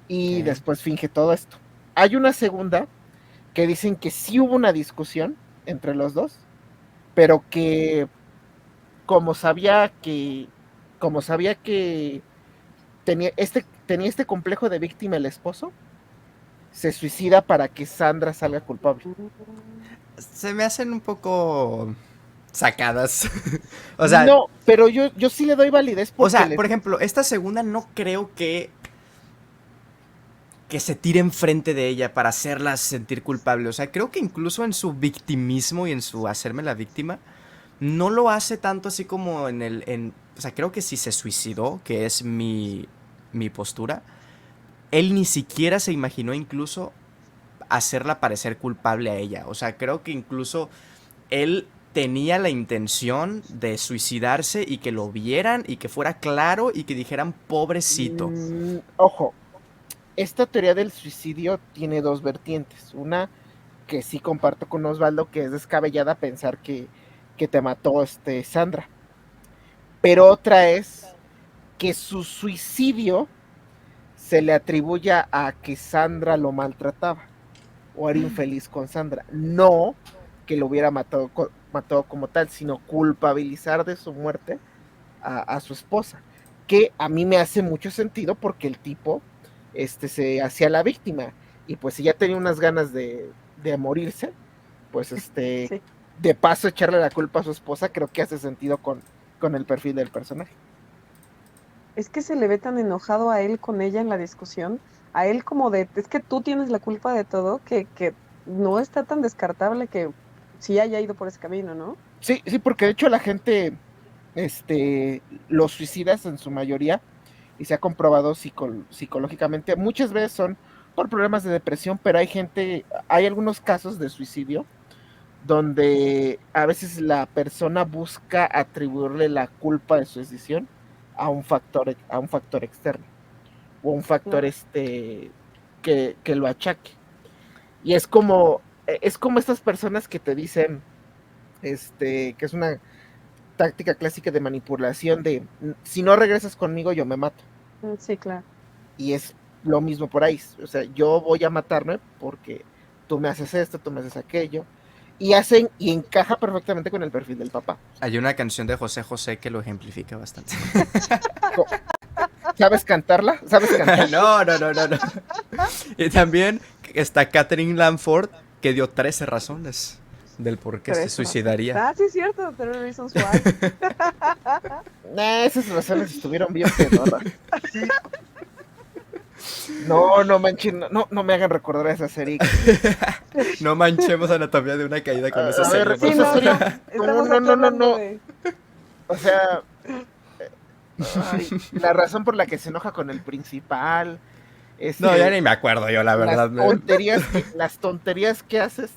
Y Ok. después finge todo esto. Hay una segunda que dicen que sí hubo una discusión entre los dos, pero que como sabía que, como sabía que tenía este complejo de víctima el esposo, se suicida para que Sandra salga culpable. Se me hacen un poco sacadas. O sea, No, pero yo sí le doy validez o porque sea, por ejemplo, esta segunda no creo que se tire enfrente de ella para hacerla sentir culpable. O sea, creo que incluso en su victimismo y en su hacerme la víctima, no lo hace tanto así como o sea, creo que si se suicidó, que es mi postura, él ni siquiera se imaginó incluso hacerla parecer culpable a ella. O sea, creo que incluso él tenía la intención de suicidarse y que lo vieran y que fuera claro y que dijeran pobrecito. ojo, esta teoría del suicidio tiene dos vertientes. Una que sí comparto con Osvaldo, que es descabellada pensar que te mató Sandra. Pero otra es que su suicidio se le atribuya a que Sandra lo maltrataba o era infeliz con Sandra. No que lo hubiera matado como tal, sino culpabilizar de su muerte a su esposa. Que a mí me hace mucho sentido porque el tipo se hacía la víctima y pues si ya tenía unas ganas de morirse, pues sí. de paso echarle la culpa a su esposa creo que hace sentido con el perfil del personaje. Es que se le ve tan enojado a él con ella en la discusión, a él como de, es que tú tienes la culpa de todo, que no está tan descartable que sí haya ido por ese camino, ¿no? Sí, sí, porque de hecho la gente, los suicidas en su mayoría, y se ha comprobado psicológicamente, muchas veces son por problemas de depresión, pero hay algunos casos de suicidio donde a veces la persona busca atribuirle la culpa de su decisión a un factor externo o un factor Claro. que lo achaque. Y es como estas personas que te dicen, que es una táctica clásica de manipulación de si no regresas conmigo yo me mato. Sí, claro. Y es lo mismo por ahí. O sea, yo voy a matarme porque tú me haces esto, tú me haces aquello. Y encaja perfectamente con el perfil del papá. Hay una canción de José José que lo ejemplifica bastante. ¿Sabes cantarla? ¿Sabes cantar? No, no, no, no, no. Y también está Catherine Lanford, que dio 13 razones del por qué se 3 razones. suicidaría. Ah, sí, es cierto, 3 reasons why. Esas razones estuvieron bien pedorras. No, no manchen, no me hagan recordar esa serie. No manchemos anatomía de una caída con esa A ver, serie, por Sí, esa no, favor. serie, no, no, estamos no, aquí no, no, hablando no. de... O sea, ay, la razón por la que se enoja con el principal, No, ya ese, ni me acuerdo yo, la verdad. las tonterías que hace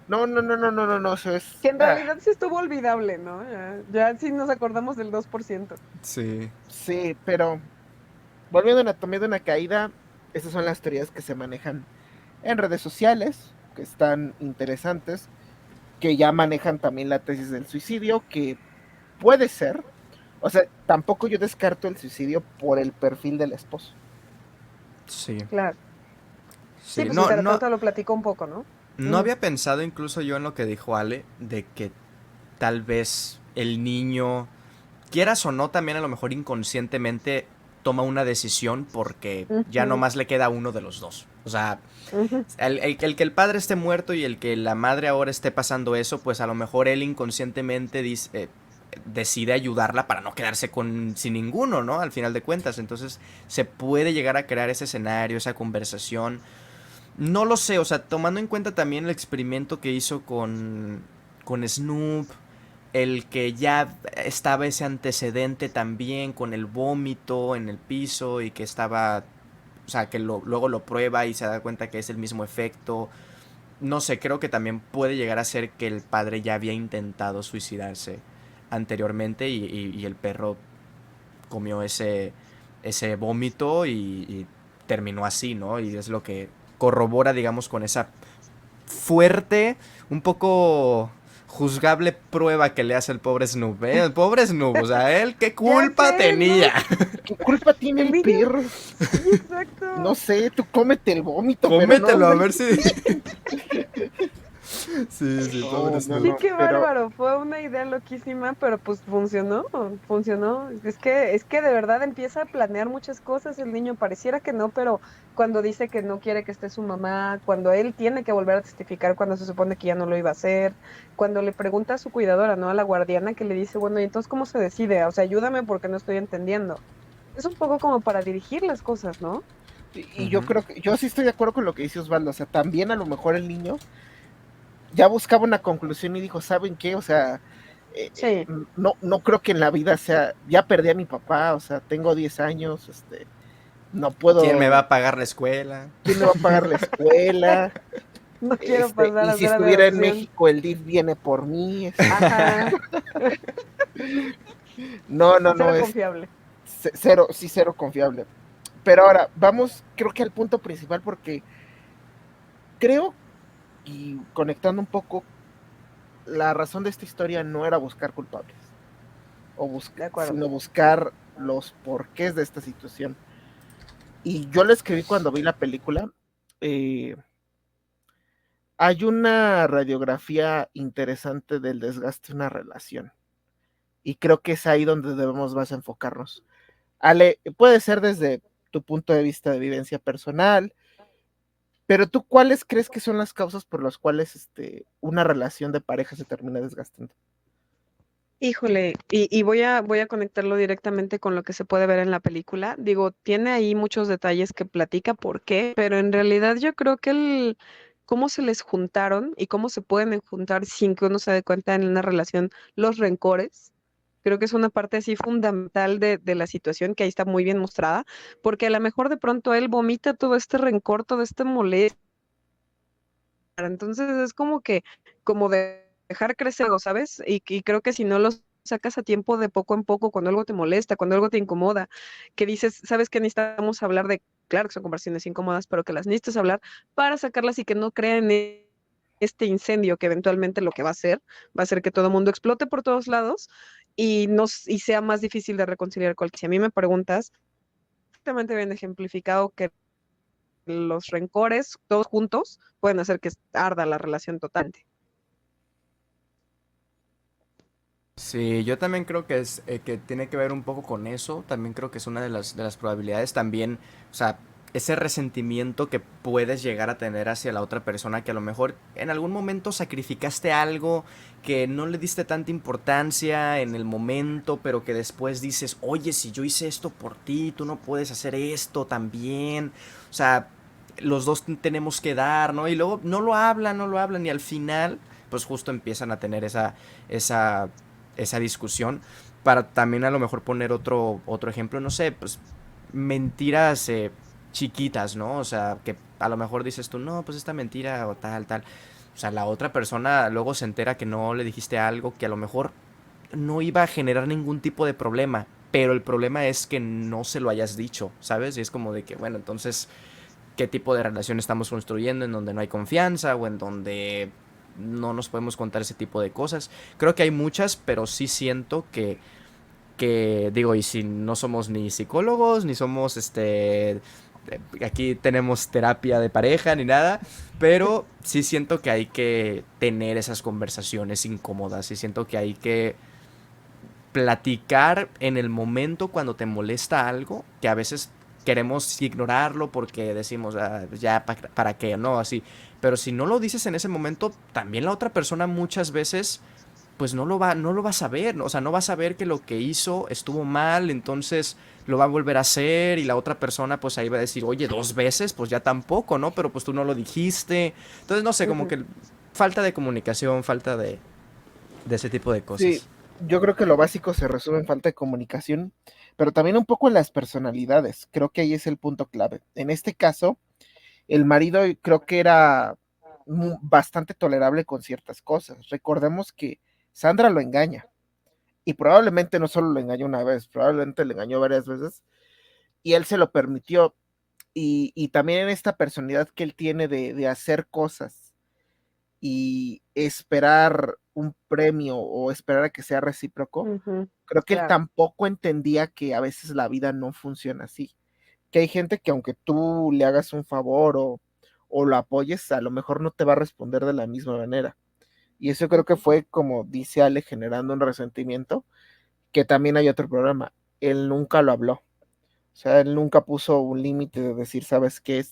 No, no, no, no, no, no, no, eso Que es. en realidad sí estuvo olvidable, ¿no? Ya sí nos acordamos del 2%. Sí. Sí, pero volviendo a Anatomía de una caída, esas son las teorías que se manejan en redes sociales, que están interesantes, que ya manejan también la tesis del suicidio, que puede ser, o sea, tampoco yo descarto el suicidio por el perfil del esposo. Sí, Claro. Sí, sí. pues No, el no, terapeuta lo platicó un poco, ¿no? no Ujú. había pensado incluso yo en lo que dijo Ale, de que tal vez el niño, quieras o no, también a lo mejor inconscientemente toma una decisión porque ya Ujú, nomás le queda uno de los dos. O sea, ujú. el que el padre esté muerto y el que la madre ahora esté pasando eso, pues a lo mejor él inconscientemente decide ayudarla para no quedarse sin ninguno, ¿no? Al final de cuentas. Entonces se puede llegar a crear ese escenario, esa conversación. No lo sé, o sea, tomando en cuenta también el experimento que hizo con Snoop, el que ya estaba ese antecedente también con el vómito en el piso y que estaba, o sea, que luego lo prueba y se da cuenta que es el mismo efecto. No sé, creo que también puede llegar a ser que el padre ya había intentado suicidarse anteriormente y el perro comió ese vómito y terminó así, ¿no? Y es lo que corrobora, digamos, con esa fuerte, un poco juzgable prueba que le hace el pobre Snoop, ¿eh? El pobre Snoop, o sea, él qué Ya culpa sé, ¿no? tenía. ¿Qué culpa tiene El el niño, perro? sí, No exacto. sé, tú cómete el vómito, pero no, Cómetelo a güey. ver si... Sí, sí, pobre No, no, Snoop. Sí, no, qué pero bárbaro. Fue una idea loquísima, pero pues funcionó, funcionó. Es que de verdad empieza a planear muchas cosas el niño. Pareciera que no, pero cuando dice que no quiere que esté su mamá, cuando él tiene que volver a testificar cuando se supone que ya no lo iba a hacer, cuando le pregunta a su cuidadora, ¿no? A la guardiana que le dice, bueno, ¿y entonces cómo se decide? O sea, ayúdame porque no estoy entendiendo. Es un poco como para dirigir las cosas, ¿no? y yo Ujú. creo que yo sí estoy de acuerdo con lo que dice Osvaldo, o sea, también a lo mejor el niño ya buscaba una conclusión y dijo, ¿saben qué? O sea, Sí, no creo que en la vida sea, ya perdí a mi papá, o sea, tengo 10 años, no ¿Quién me va puedo, a pagar la escuela? ¿quién me va a pagar la escuela? no quiero pasar Y a si ser estuviera en adopción. México, el DIF viene por mí, Ajá, no, cero es confiable. cero, sí, cero confiable. Pero ahora, vamos, creo que al punto principal, porque creo, y conectando un poco, la razón de esta historia no era buscar culpables, De acuerdo. sino buscar los porqués de esta situación. Y yo lo escribí cuando vi la película. eh, Hay una radiografía interesante del desgaste de una relación. Y creo que es ahí donde debemos más enfocarnos. Ale, puede ser desde tu punto de vista de vivencia personal, pero tú, ¿cuáles crees que son las causas por las cuales una relación de pareja se termina desgastando? Híjole, y voy a conectarlo directamente con lo que se puede ver en la película. Digo, tiene ahí muchos detalles que platica por qué, pero en realidad yo creo que cómo se les juntaron y cómo se pueden juntar sin que uno se dé cuenta en una relación los rencores. Creo que es una parte así fundamental de la situación que ahí está muy bien mostrada, porque a lo mejor de pronto él vomita todo este rencor, todo este molestia. Entonces es como que, como de dejar crecer algo, ¿sabes? Y creo que si no lo sacas a tiempo de poco en poco, cuando algo te molesta, cuando algo te incomoda, que dices, ¿sabes qué? Necesitamos hablar de, claro que son conversaciones incómodas, pero que las necesitas hablar para sacarlas y que no crean este incendio que eventualmente lo que va a ser que todo el mundo explote por todos lados y, y sea más difícil de reconciliar cualquier. Si a mí me preguntas, exactamente bien ejemplificado que los rencores, todos juntos, pueden hacer que arda la relación totalmente. Sí, yo también creo que es que tiene que ver un poco con eso. También creo que es una de las probabilidades. También, o sea, ese resentimiento que puedes llegar a tener hacia la otra persona que a lo mejor en algún momento sacrificaste algo que no le diste tanta importancia en el momento, pero que después dices, oye, si yo hice esto por ti, tú no puedes hacer esto también. O sea, los dos tenemos que dar, ¿no? Y luego no lo hablan y al final, pues justo empiezan a tener esa discusión para también a lo mejor poner otro ejemplo, no sé, pues mentiras chiquitas, ¿no? O sea, que a lo mejor dices tú, no, pues esta mentira o tal, tal. O sea, la otra persona luego se entera que no le dijiste algo que a lo mejor no iba a generar ningún tipo de problema, pero el problema es que no se lo hayas dicho, ¿sabes? Y es como de que, bueno, entonces, ¿qué tipo de relación estamos construyendo en donde no hay confianza o en donde no nos podemos contar ese tipo de cosas? Creo que hay muchas, pero sí siento que digo, y si no somos ni psicólogos, ni somos aquí tenemos terapia de pareja ni nada, pero sí siento que hay que tener esas conversaciones incómodas y siento que hay que platicar en el momento cuando te molesta algo, que a veces queremos ignorarlo porque decimos, "Ah, ya, ¿para qué?", ¿no? Así. Pero si no lo dices en ese momento, también la otra persona muchas veces pues no lo va a saber, ¿no? O sea, no va a saber que lo que hizo estuvo mal, entonces lo va a volver a hacer y la otra persona pues ahí va a decir, oye, 2 veces, pues ya tampoco, ¿no? Pero pues tú no lo dijiste. Entonces, no sé, como Ujú. que falta de comunicación, falta de ese tipo de Sí, cosas. yo creo que lo básico se resume en falta de comunicación, pero también un poco en las personalidades. Creo que ahí es el punto clave. En este caso, el marido creo que era bastante tolerable con ciertas cosas. Recordemos que Sandra lo engaña y probablemente no solo lo engañó una vez, probablemente le engañó varias veces y él se lo permitió. Y también en esta personalidad que él tiene de hacer cosas y esperar un premio o esperar a que sea recíproco, Ujú. creo que él Claro. tampoco entendía que a veces la vida no funciona así. Que hay gente que aunque tú le hagas un favor o lo apoyes, a lo mejor no te va a responder de la misma manera. Y eso creo que Ujú. fue, como dice Ale, generando un resentimiento, que también hay otro programa. Él nunca lo habló. O sea, él nunca puso un límite de decir, sabes qué,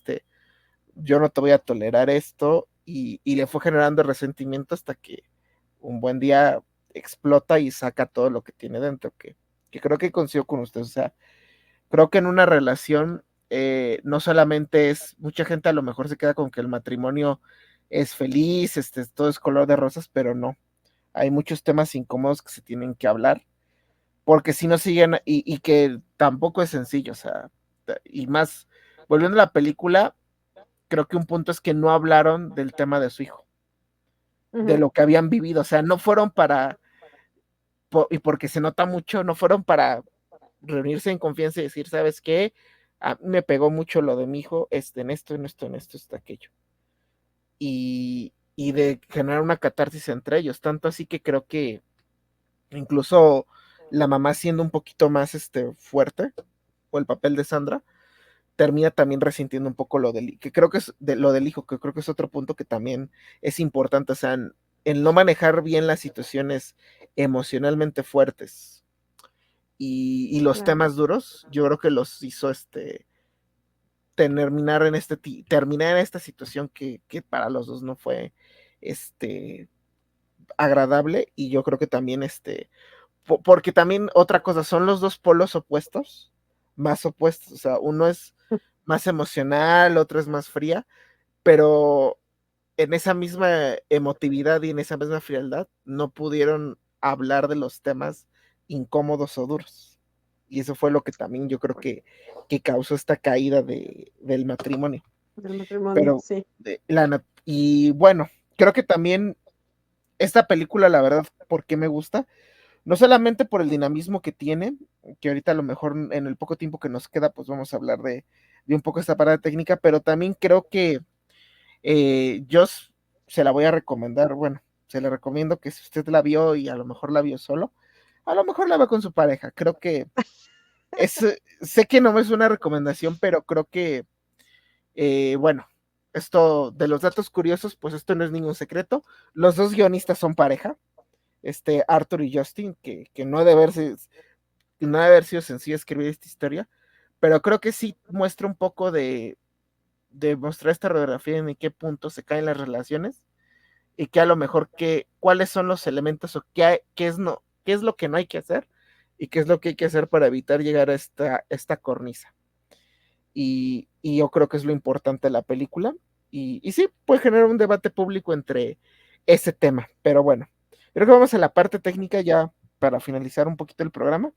yo no te voy a tolerar esto, y le fue generando resentimiento hasta que un buen día explota y saca todo lo que tiene dentro, que creo que coincido con usted. O sea, creo que en una relación no solamente es, mucha gente a lo mejor se queda con que el matrimonio es feliz, todo es color de rosas, pero no. Hay muchos temas incómodos que se tienen que hablar, porque si no siguen, y que tampoco es sencillo, o sea, y más, volviendo a la película, creo que un punto es que no hablaron del tema de su hijo, de Ujú. lo que habían vivido, o sea, no fueron para, y porque se nota mucho, no fueron para reunirse en confianza y decir, ¿sabes qué? A mí me pegó mucho lo de mi hijo, en esto, en esto, en esto, en aquello. Y de generar una catarsis entre ellos, tanto así que creo que incluso la mamá siendo un poquito más fuerte, o el papel de Sandra, termina también resintiendo un poco que creo que es lo del hijo, que creo que es otro punto que también es importante, o sea, en no manejar bien las situaciones emocionalmente fuertes y los Claro. temas duros, yo creo que los hizo terminar en esta situación que para los dos no fue este agradable. Y yo creo que también porque también otra cosa, son los dos polos opuestos, más opuestos, o sea, uno es más emocional, otro es más fría, pero en esa misma emotividad y en esa misma frialdad no pudieron hablar de los temas incómodos o duros. Y eso fue lo que también yo creo que causó esta caída del matrimonio. Del matrimonio, Pero, sí. y bueno, creo que también esta película, la verdad, ¿por qué me gusta? No solamente por el dinamismo que tiene, que ahorita a lo mejor en el poco tiempo que nos queda, pues vamos a hablar de un poco esta parada técnica, pero también creo que yo se la voy a recomendar. Bueno, se la recomiendo que si usted la vio y a lo mejor la vio solo, a lo mejor la ve con su pareja. Creo que sé que no es una recomendación, pero creo que, bueno, esto de los datos curiosos, pues esto no es ningún secreto. Los dos guionistas son pareja, Arthur y Justin, que no debe haber sido sencillo escribir esta historia, pero creo que sí muestra un poco de mostrar esta radiografía en qué punto se caen las relaciones y que a lo mejor cuáles son los elementos o qué es, no, qué es lo que no hay que hacer y qué es lo que hay que hacer para evitar llegar a esta cornisa. Y yo creo que es lo importante de la película. Y sí, puede generar un debate público entre ese tema. Pero bueno, creo que vamos a la parte técnica ya para finalizar un poquito el programa.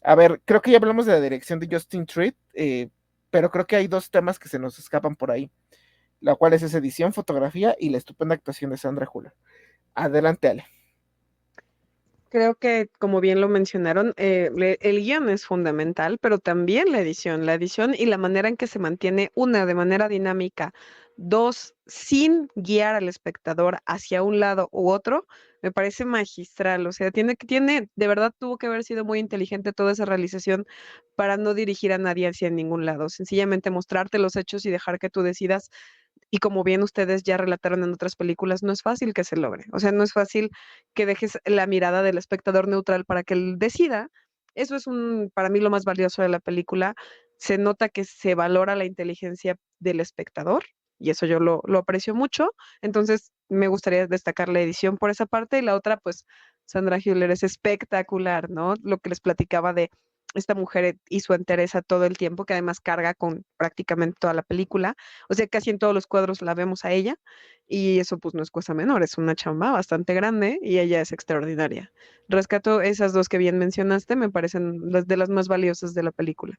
A ver, creo que ya hablamos de la dirección de Justin Treat, pero creo que hay dos temas que se nos escapan por ahí, la cual es esa edición, fotografía y la estupenda actuación de Sandra Hüller. Adelante, Ale. Creo que, como bien lo mencionaron, el guión es fundamental, pero también la edición y la manera en que se mantiene, una, de manera dinámica, dos, sin guiar al espectador hacia un lado u otro, me parece magistral. O sea, de verdad tuvo que haber sido muy inteligente toda esa realización para no dirigir a nadie hacia ningún lado, sencillamente mostrarte los hechos y dejar que tú decidas. Y como bien ustedes ya relataron en otras películas, no es fácil que se logre. O sea, no es fácil que dejes la mirada del espectador neutral para que él decida. Eso es para mí lo más valioso de la película. Se nota que se valora la inteligencia del espectador y eso yo lo aprecio mucho. Entonces, me gustaría destacar la edición por esa parte y la otra, pues, Sandra Hüller es espectacular, ¿no? Lo que les platicaba de esta mujer y su entereza todo el tiempo, que además carga con prácticamente toda la película. O sea, casi en todos los cuadros la vemos a ella y eso pues no es cosa menor, es una chamba bastante grande y ella es extraordinaria. Rescato esas dos que bien mencionaste, me parecen las de las más valiosas de la película.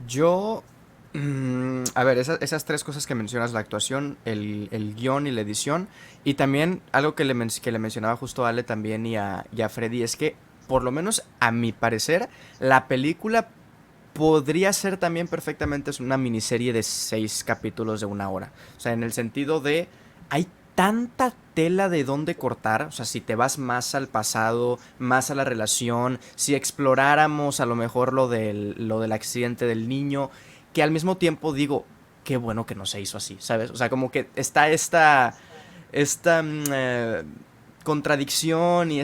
Yo, a ver, esas tres cosas que mencionas, la actuación, el guión y la edición, y también algo que le mencionaba justo a Ale también y a Freddy, es que, por lo menos a mi parecer, la película podría ser también perfectamente una miniserie de 6 capítulos de 1 hora. O sea, en el sentido de, hay tanta tela de dónde cortar. O sea, si te vas más al pasado, más a la relación, si exploráramos a lo mejor lo del accidente del niño, que al mismo tiempo digo, qué bueno que no se hizo así, ¿sabes? O sea, como que está esta contradicción y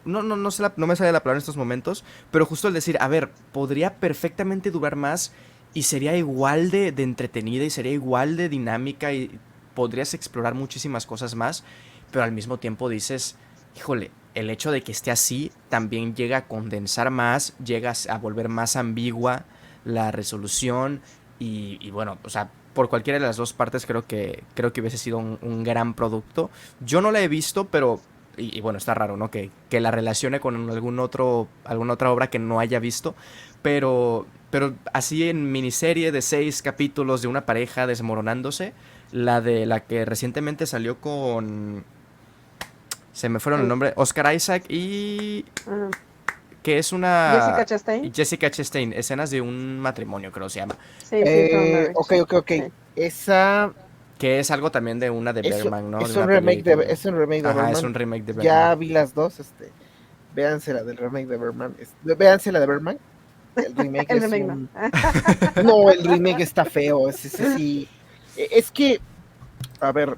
no me sale la palabra en estos momentos, pero justo el decir, a ver, podría perfectamente durar más y sería igual de entretenida y sería igual de dinámica y podrías explorar muchísimas cosas más, pero al mismo tiempo dices, híjole, el hecho de que esté así también llega a condensar más, llega a volver más ambigua la resolución y bueno, o sea, por cualquiera de las dos partes creo que hubiese sido un gran producto. Yo no la he visto, pero y bueno, está raro, ¿no? Que la relacione con alguna otra obra que no haya visto, pero así en miniserie de 6 capítulos de una pareja desmoronándose, la que recientemente salió con, se me fueron el El- nombre, Oscar Isaac y ah, que es Jessica una Chastain. Jessica Chastain, escenas de un matrimonio, creo se llama, Sí, sí, from Ok, Marriage. ok, ok. Sí. Esa que es algo también de una de Bergman, ¿no? De es un una remake película. es un remake de Ajá, es Bergman. un remake de Bergman. Ya vi las dos, véanse la del remake de Bergman. Véanse la de Bergman. El remake El es remake no. un. No, el remake está feo. Ese sí. Es que, a ver,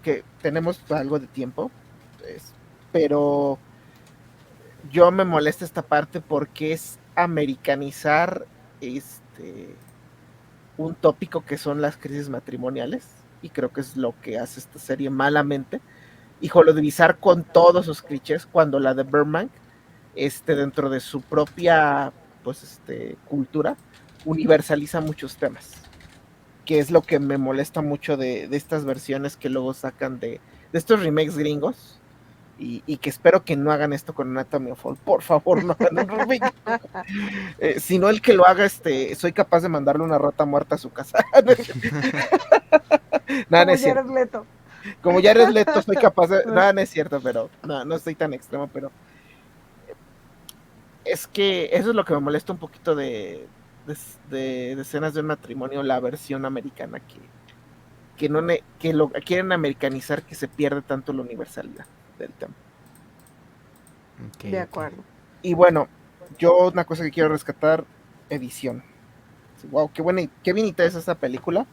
que tenemos algo de tiempo, pues, pero yo me molesta esta parte porque es americanizar un tópico que son las crisis matrimoniales, y creo que es lo que hace esta serie malamente, y holodivizar con todos sus clichés, cuando la de Bergman, dentro de su propia pues cultura, universaliza muchos temas, que es lo que me molesta mucho de estas versiones que luego sacan de estos remakes gringos, y que espero que no hagan esto con Anatomy of Fall. Por favor, no hagan un remake. Si no, el que lo haga, soy capaz de mandarle una rata muerta a su casa. Nada, no Como es Jared cierto. Leto. Como ya eres Leto, soy capaz de. Nada, no es cierto, pero no, no estoy tan extremo, pero es que eso es lo que me molesta un poquito de escenas de un matrimonio, la versión americana, que, no que lo quieren americanizar, que se pierde tanto la universalidad del tema. Ok, De ok. acuerdo. Y bueno, yo una cosa que quiero rescatar, edición. Wow, qué buena, qué bonita es esta película.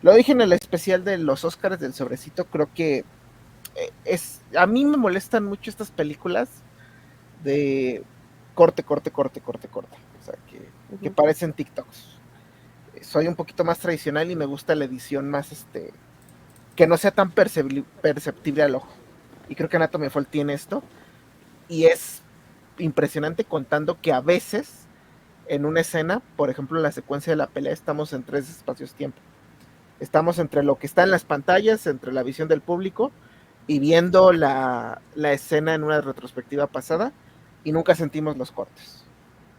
Lo dije en el especial de los Oscars del sobrecito, creo que a mí me molestan mucho estas películas de corte, corte, corte, corte, corte. O sea, que Ujú. parecen TikToks. Soy un poquito más tradicional y me gusta la edición más, que no sea tan perceptible al ojo. Y creo que Anatomy of Fall tiene esto. Y es impresionante, contando que a veces en una escena, por ejemplo en la secuencia de la pelea, estamos en 3 espacios-tiempo. Estamos entre lo que está en las pantallas, entre la visión del público, y viendo la escena en una retrospectiva pasada, y nunca sentimos los cortes.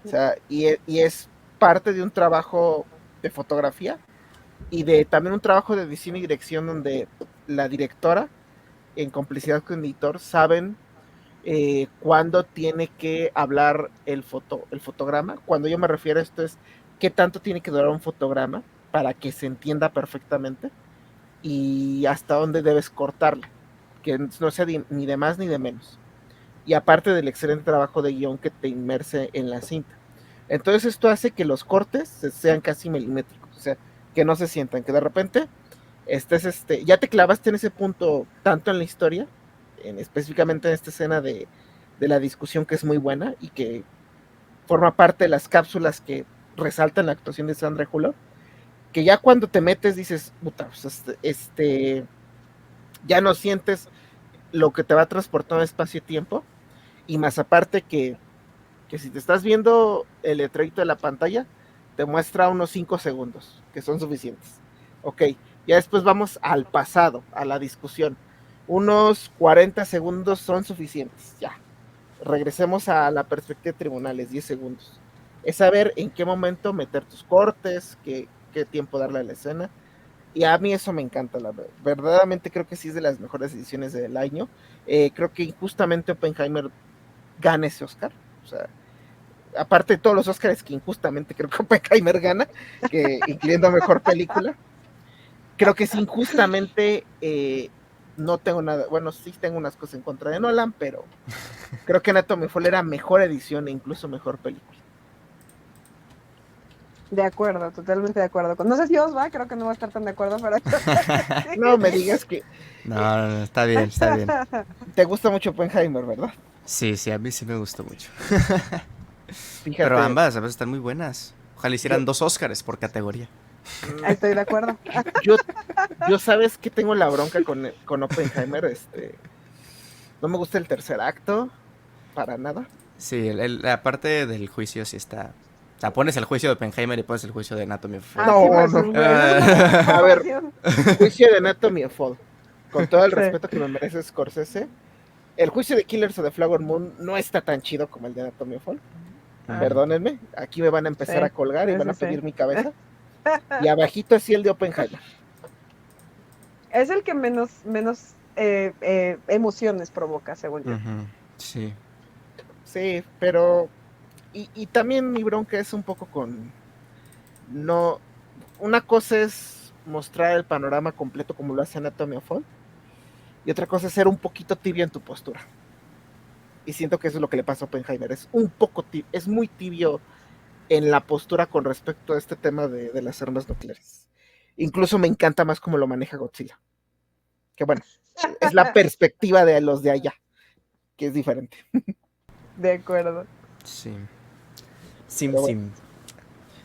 O sea, y es parte de un trabajo de fotografía y de también un trabajo de edición y dirección, donde la directora en complicidad con el editor, saben cuándo tiene que hablar el fotograma. Cuando yo me refiero a esto es qué tanto tiene que durar un fotograma para que se entienda perfectamente y hasta dónde debes cortarle, que no sea ni de más ni de menos. Y aparte del excelente trabajo de guión que te inmerse en la cinta. Entonces esto hace que los cortes sean casi milimétricos, o sea, que no se sientan, que de repente ya te clavaste en ese punto tanto en la historia, específicamente en esta escena de la discusión que es muy buena y que forma parte de las cápsulas que resaltan la actuación de Sandra Hüller, que ya cuando te metes dices, puta, pues ya no sientes lo que te va transportando espacio-tiempo, y más aparte que si te estás viendo el letrerito de la pantalla, te muestra unos 5 segundos, que son suficientes. Ok, ya después vamos al pasado, a la discusión. Unos 40 segundos son suficientes, ya. Regresemos a la perspectiva de tribunales, 10 segundos. Es saber en qué momento meter tus cortes, qué tiempo darle a la escena. Y a mí eso me encanta, verdaderamente creo que sí es de las mejores ediciones del año. Creo que injustamente Oppenheimer gana ese Oscar. O sea, aparte de todos los Oscars que injustamente creo que Oppenheimer gana, incluyendo a mejor película, creo que es injustamente, no tengo nada, bueno, sí tengo unas cosas en contra de Nolan, pero creo que Anatomy Fall era mejor edición e incluso mejor película. De acuerdo, totalmente de acuerdo. No sé si os va, creo que no va a estar tan de acuerdo, pero... No me digas que... No, está bien, está bien. Te gusta mucho Oppenheimer, ¿verdad? Sí, a mí sí me gustó mucho. Fíjate, pero ambas a veces están muy buenas. Ojalá hicieran 2 Oscars por categoría. Estoy de acuerdo. Yo sabes que tengo la bronca con Oppenheimer, no me gusta el tercer acto, para nada. Sí, la parte del juicio sí está... O sea, pones el juicio de Oppenheimer y pones el juicio de Anatomy of Fall. No. A ver, juicio de Anatomy of Fall. Con todo el respeto que me merece Scorsese, el juicio de Killers of the Flower Moon no está tan chido como el de Anatomy of Fall. Perdónenme, aquí me van a empezar a colgar y van a pedir mi cabeza. Y abajito así el de Oppenheimer. Es el que menos emociones provoca, según yo. Sí. Sí, pero... Y también mi bronca es un poco con... No... Una cosa es mostrar el panorama completo como lo hace Anatomy of Fall. Y otra cosa es ser un poquito tibio en tu postura. Y siento que eso es lo que le pasa a Oppenheimer. Es un poco tibio, es muy tibio en la postura con respecto a este tema de las armas nucleares. Incluso me encanta más cómo lo maneja Godzilla. Que bueno, es la perspectiva de los de allá, que es diferente. De acuerdo. Sí. Sim.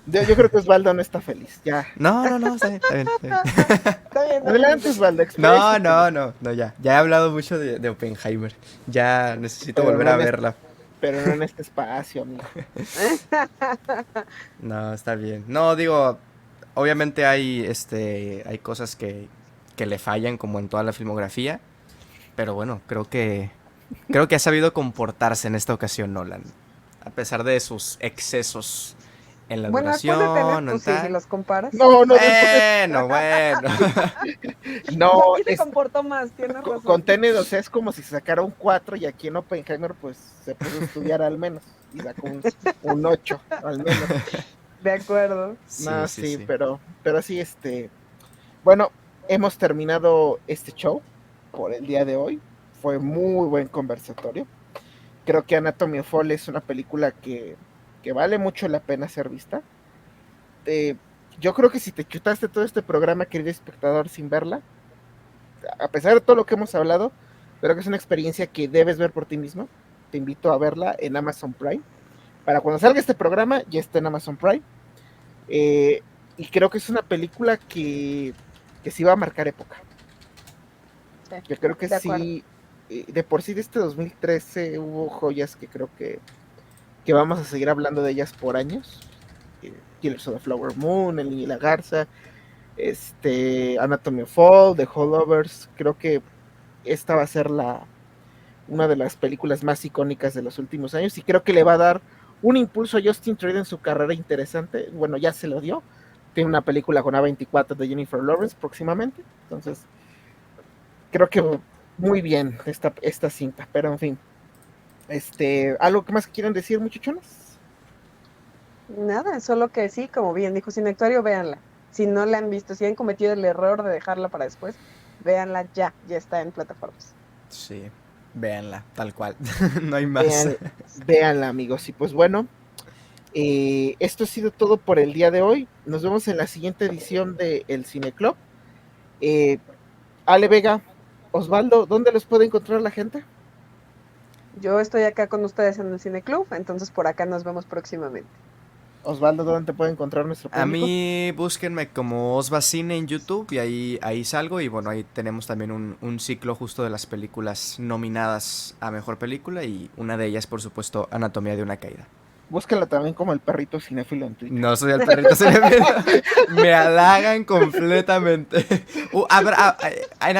Yo creo que Osvaldo no está feliz, ya. No, está bien. Está bien. Adelante, Osvaldo. No, ya he hablado mucho de Oppenheimer. Ya necesito volver a verla. Pero no en este espacio, amigo. No, está bien. No, digo, obviamente hay cosas que le fallan como en toda la filmografía, pero bueno, creo que ha sabido comportarse en esta ocasión Nolan, a pesar de sus excesos en la duración. Después de Tenet, pues sí, si los comparas. No. Bueno. No, aquí se comportó más, tienes razón. Con Tenet, o sea, es como si se sacara un 4 y aquí en Oppenheimer, pues, se pudo estudiar al menos. Y sacó un 8, al menos. De acuerdo. Sí. Pero sí, bueno, hemos terminado este show por el día de hoy. Fue muy buen conversatorio. Creo que Anatomy of Fall es una película que vale mucho la pena ser vista. Yo creo que si te chutaste todo este programa, querido espectador, sin verla, a pesar de todo lo que hemos hablado, creo que es una experiencia que debes ver por ti mismo. Te invito a verla en Amazon Prime. Para cuando salga este programa, ya está en Amazon Prime. Y creo que es una película que sí va a marcar época. Sí, yo creo que sí. De por sí de este 2013 hubo joyas que creo que vamos a seguir hablando de ellas por años. Killers of the Flower Moon, El Niño y la Garza, Anatomy of Fall, The Holdovers. Creo que esta va a ser una de las películas más icónicas de los últimos años, y creo que le va a dar un impulso a Justin Troyer en su carrera interesante. Bueno, ya se lo dio. Tiene una película con A24 de Jennifer Lawrence próximamente. Entonces, creo que muy bien esta cinta, pero en fin. ¿Algo que más quieren decir, muchachones? Nada, solo que sí, como bien dijo Cinectuario, véanla. Si no la han visto, si han cometido el error de dejarla para después, véanla ya está en plataformas. Sí, véanla, tal cual. No hay más. Véanla, amigos. Y pues bueno, esto ha sido todo por el día de hoy. Nos vemos en la siguiente edición de El Cine Club. Ale Vega, Osvaldo, ¿dónde los puede encontrar la gente? Yo estoy acá con ustedes en el Cine Club, entonces por acá nos vemos próximamente. Osvaldo, ¿dónde te puede encontrar nuestro público? A mí búsquenme como Osva Cine en YouTube y ahí salgo. Y bueno, ahí tenemos también un ciclo justo de las películas nominadas a Mejor Película. Y una de ellas, por supuesto, Anatomía de una Caída. Búsquenla también como el perrito cinéfilo en Twitter. No soy el perrito cinéfilo. Me halagan completamente. En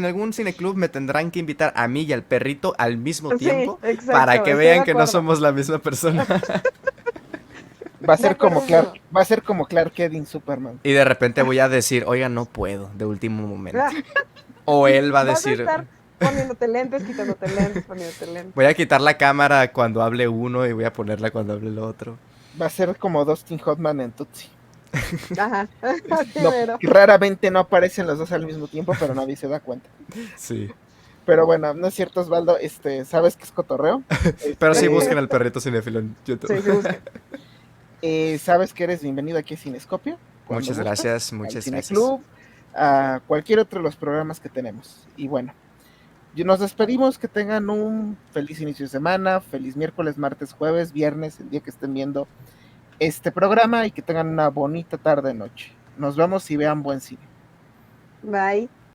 algún cineclub me tendrán que invitar a mí y al perrito al mismo tiempo. Sí, exacto, para que estoy vean de que no acuerdo. somos la misma persona. Va a ser como acuerdo. Clark Kent en Superman. Y de repente voy a decir, oiga, no puedo, de último momento. O él va a Vas a decir, estar poniéndote lentes, quitándote lentes, poniéndote lentes. voy a quitar la cámara cuando hable uno y voy a ponerla cuando hable el otro. Va a ser como Dustin Hoffman en Tootsie. Ajá, así No, mero. raramente no aparecen los dos al mismo tiempo, pero nadie se da cuenta. Sí. Pero bueno, no es cierto, Osvaldo, ¿sabes qué es cotorreo? Pero sí busquen al perrito cinéfilo en YouTube. Sí, busquen. Sabes que eres bienvenido aquí a Cinescopio. Muchas gracias, muchas Cine gracias. Club, a cualquier otro de los programas que tenemos. Y bueno, nos despedimos, que tengan un feliz inicio de semana, feliz miércoles, martes, jueves, viernes, el día que estén viendo este programa y que tengan una bonita tarde noche. Nos vemos y vean buen cine. Bye.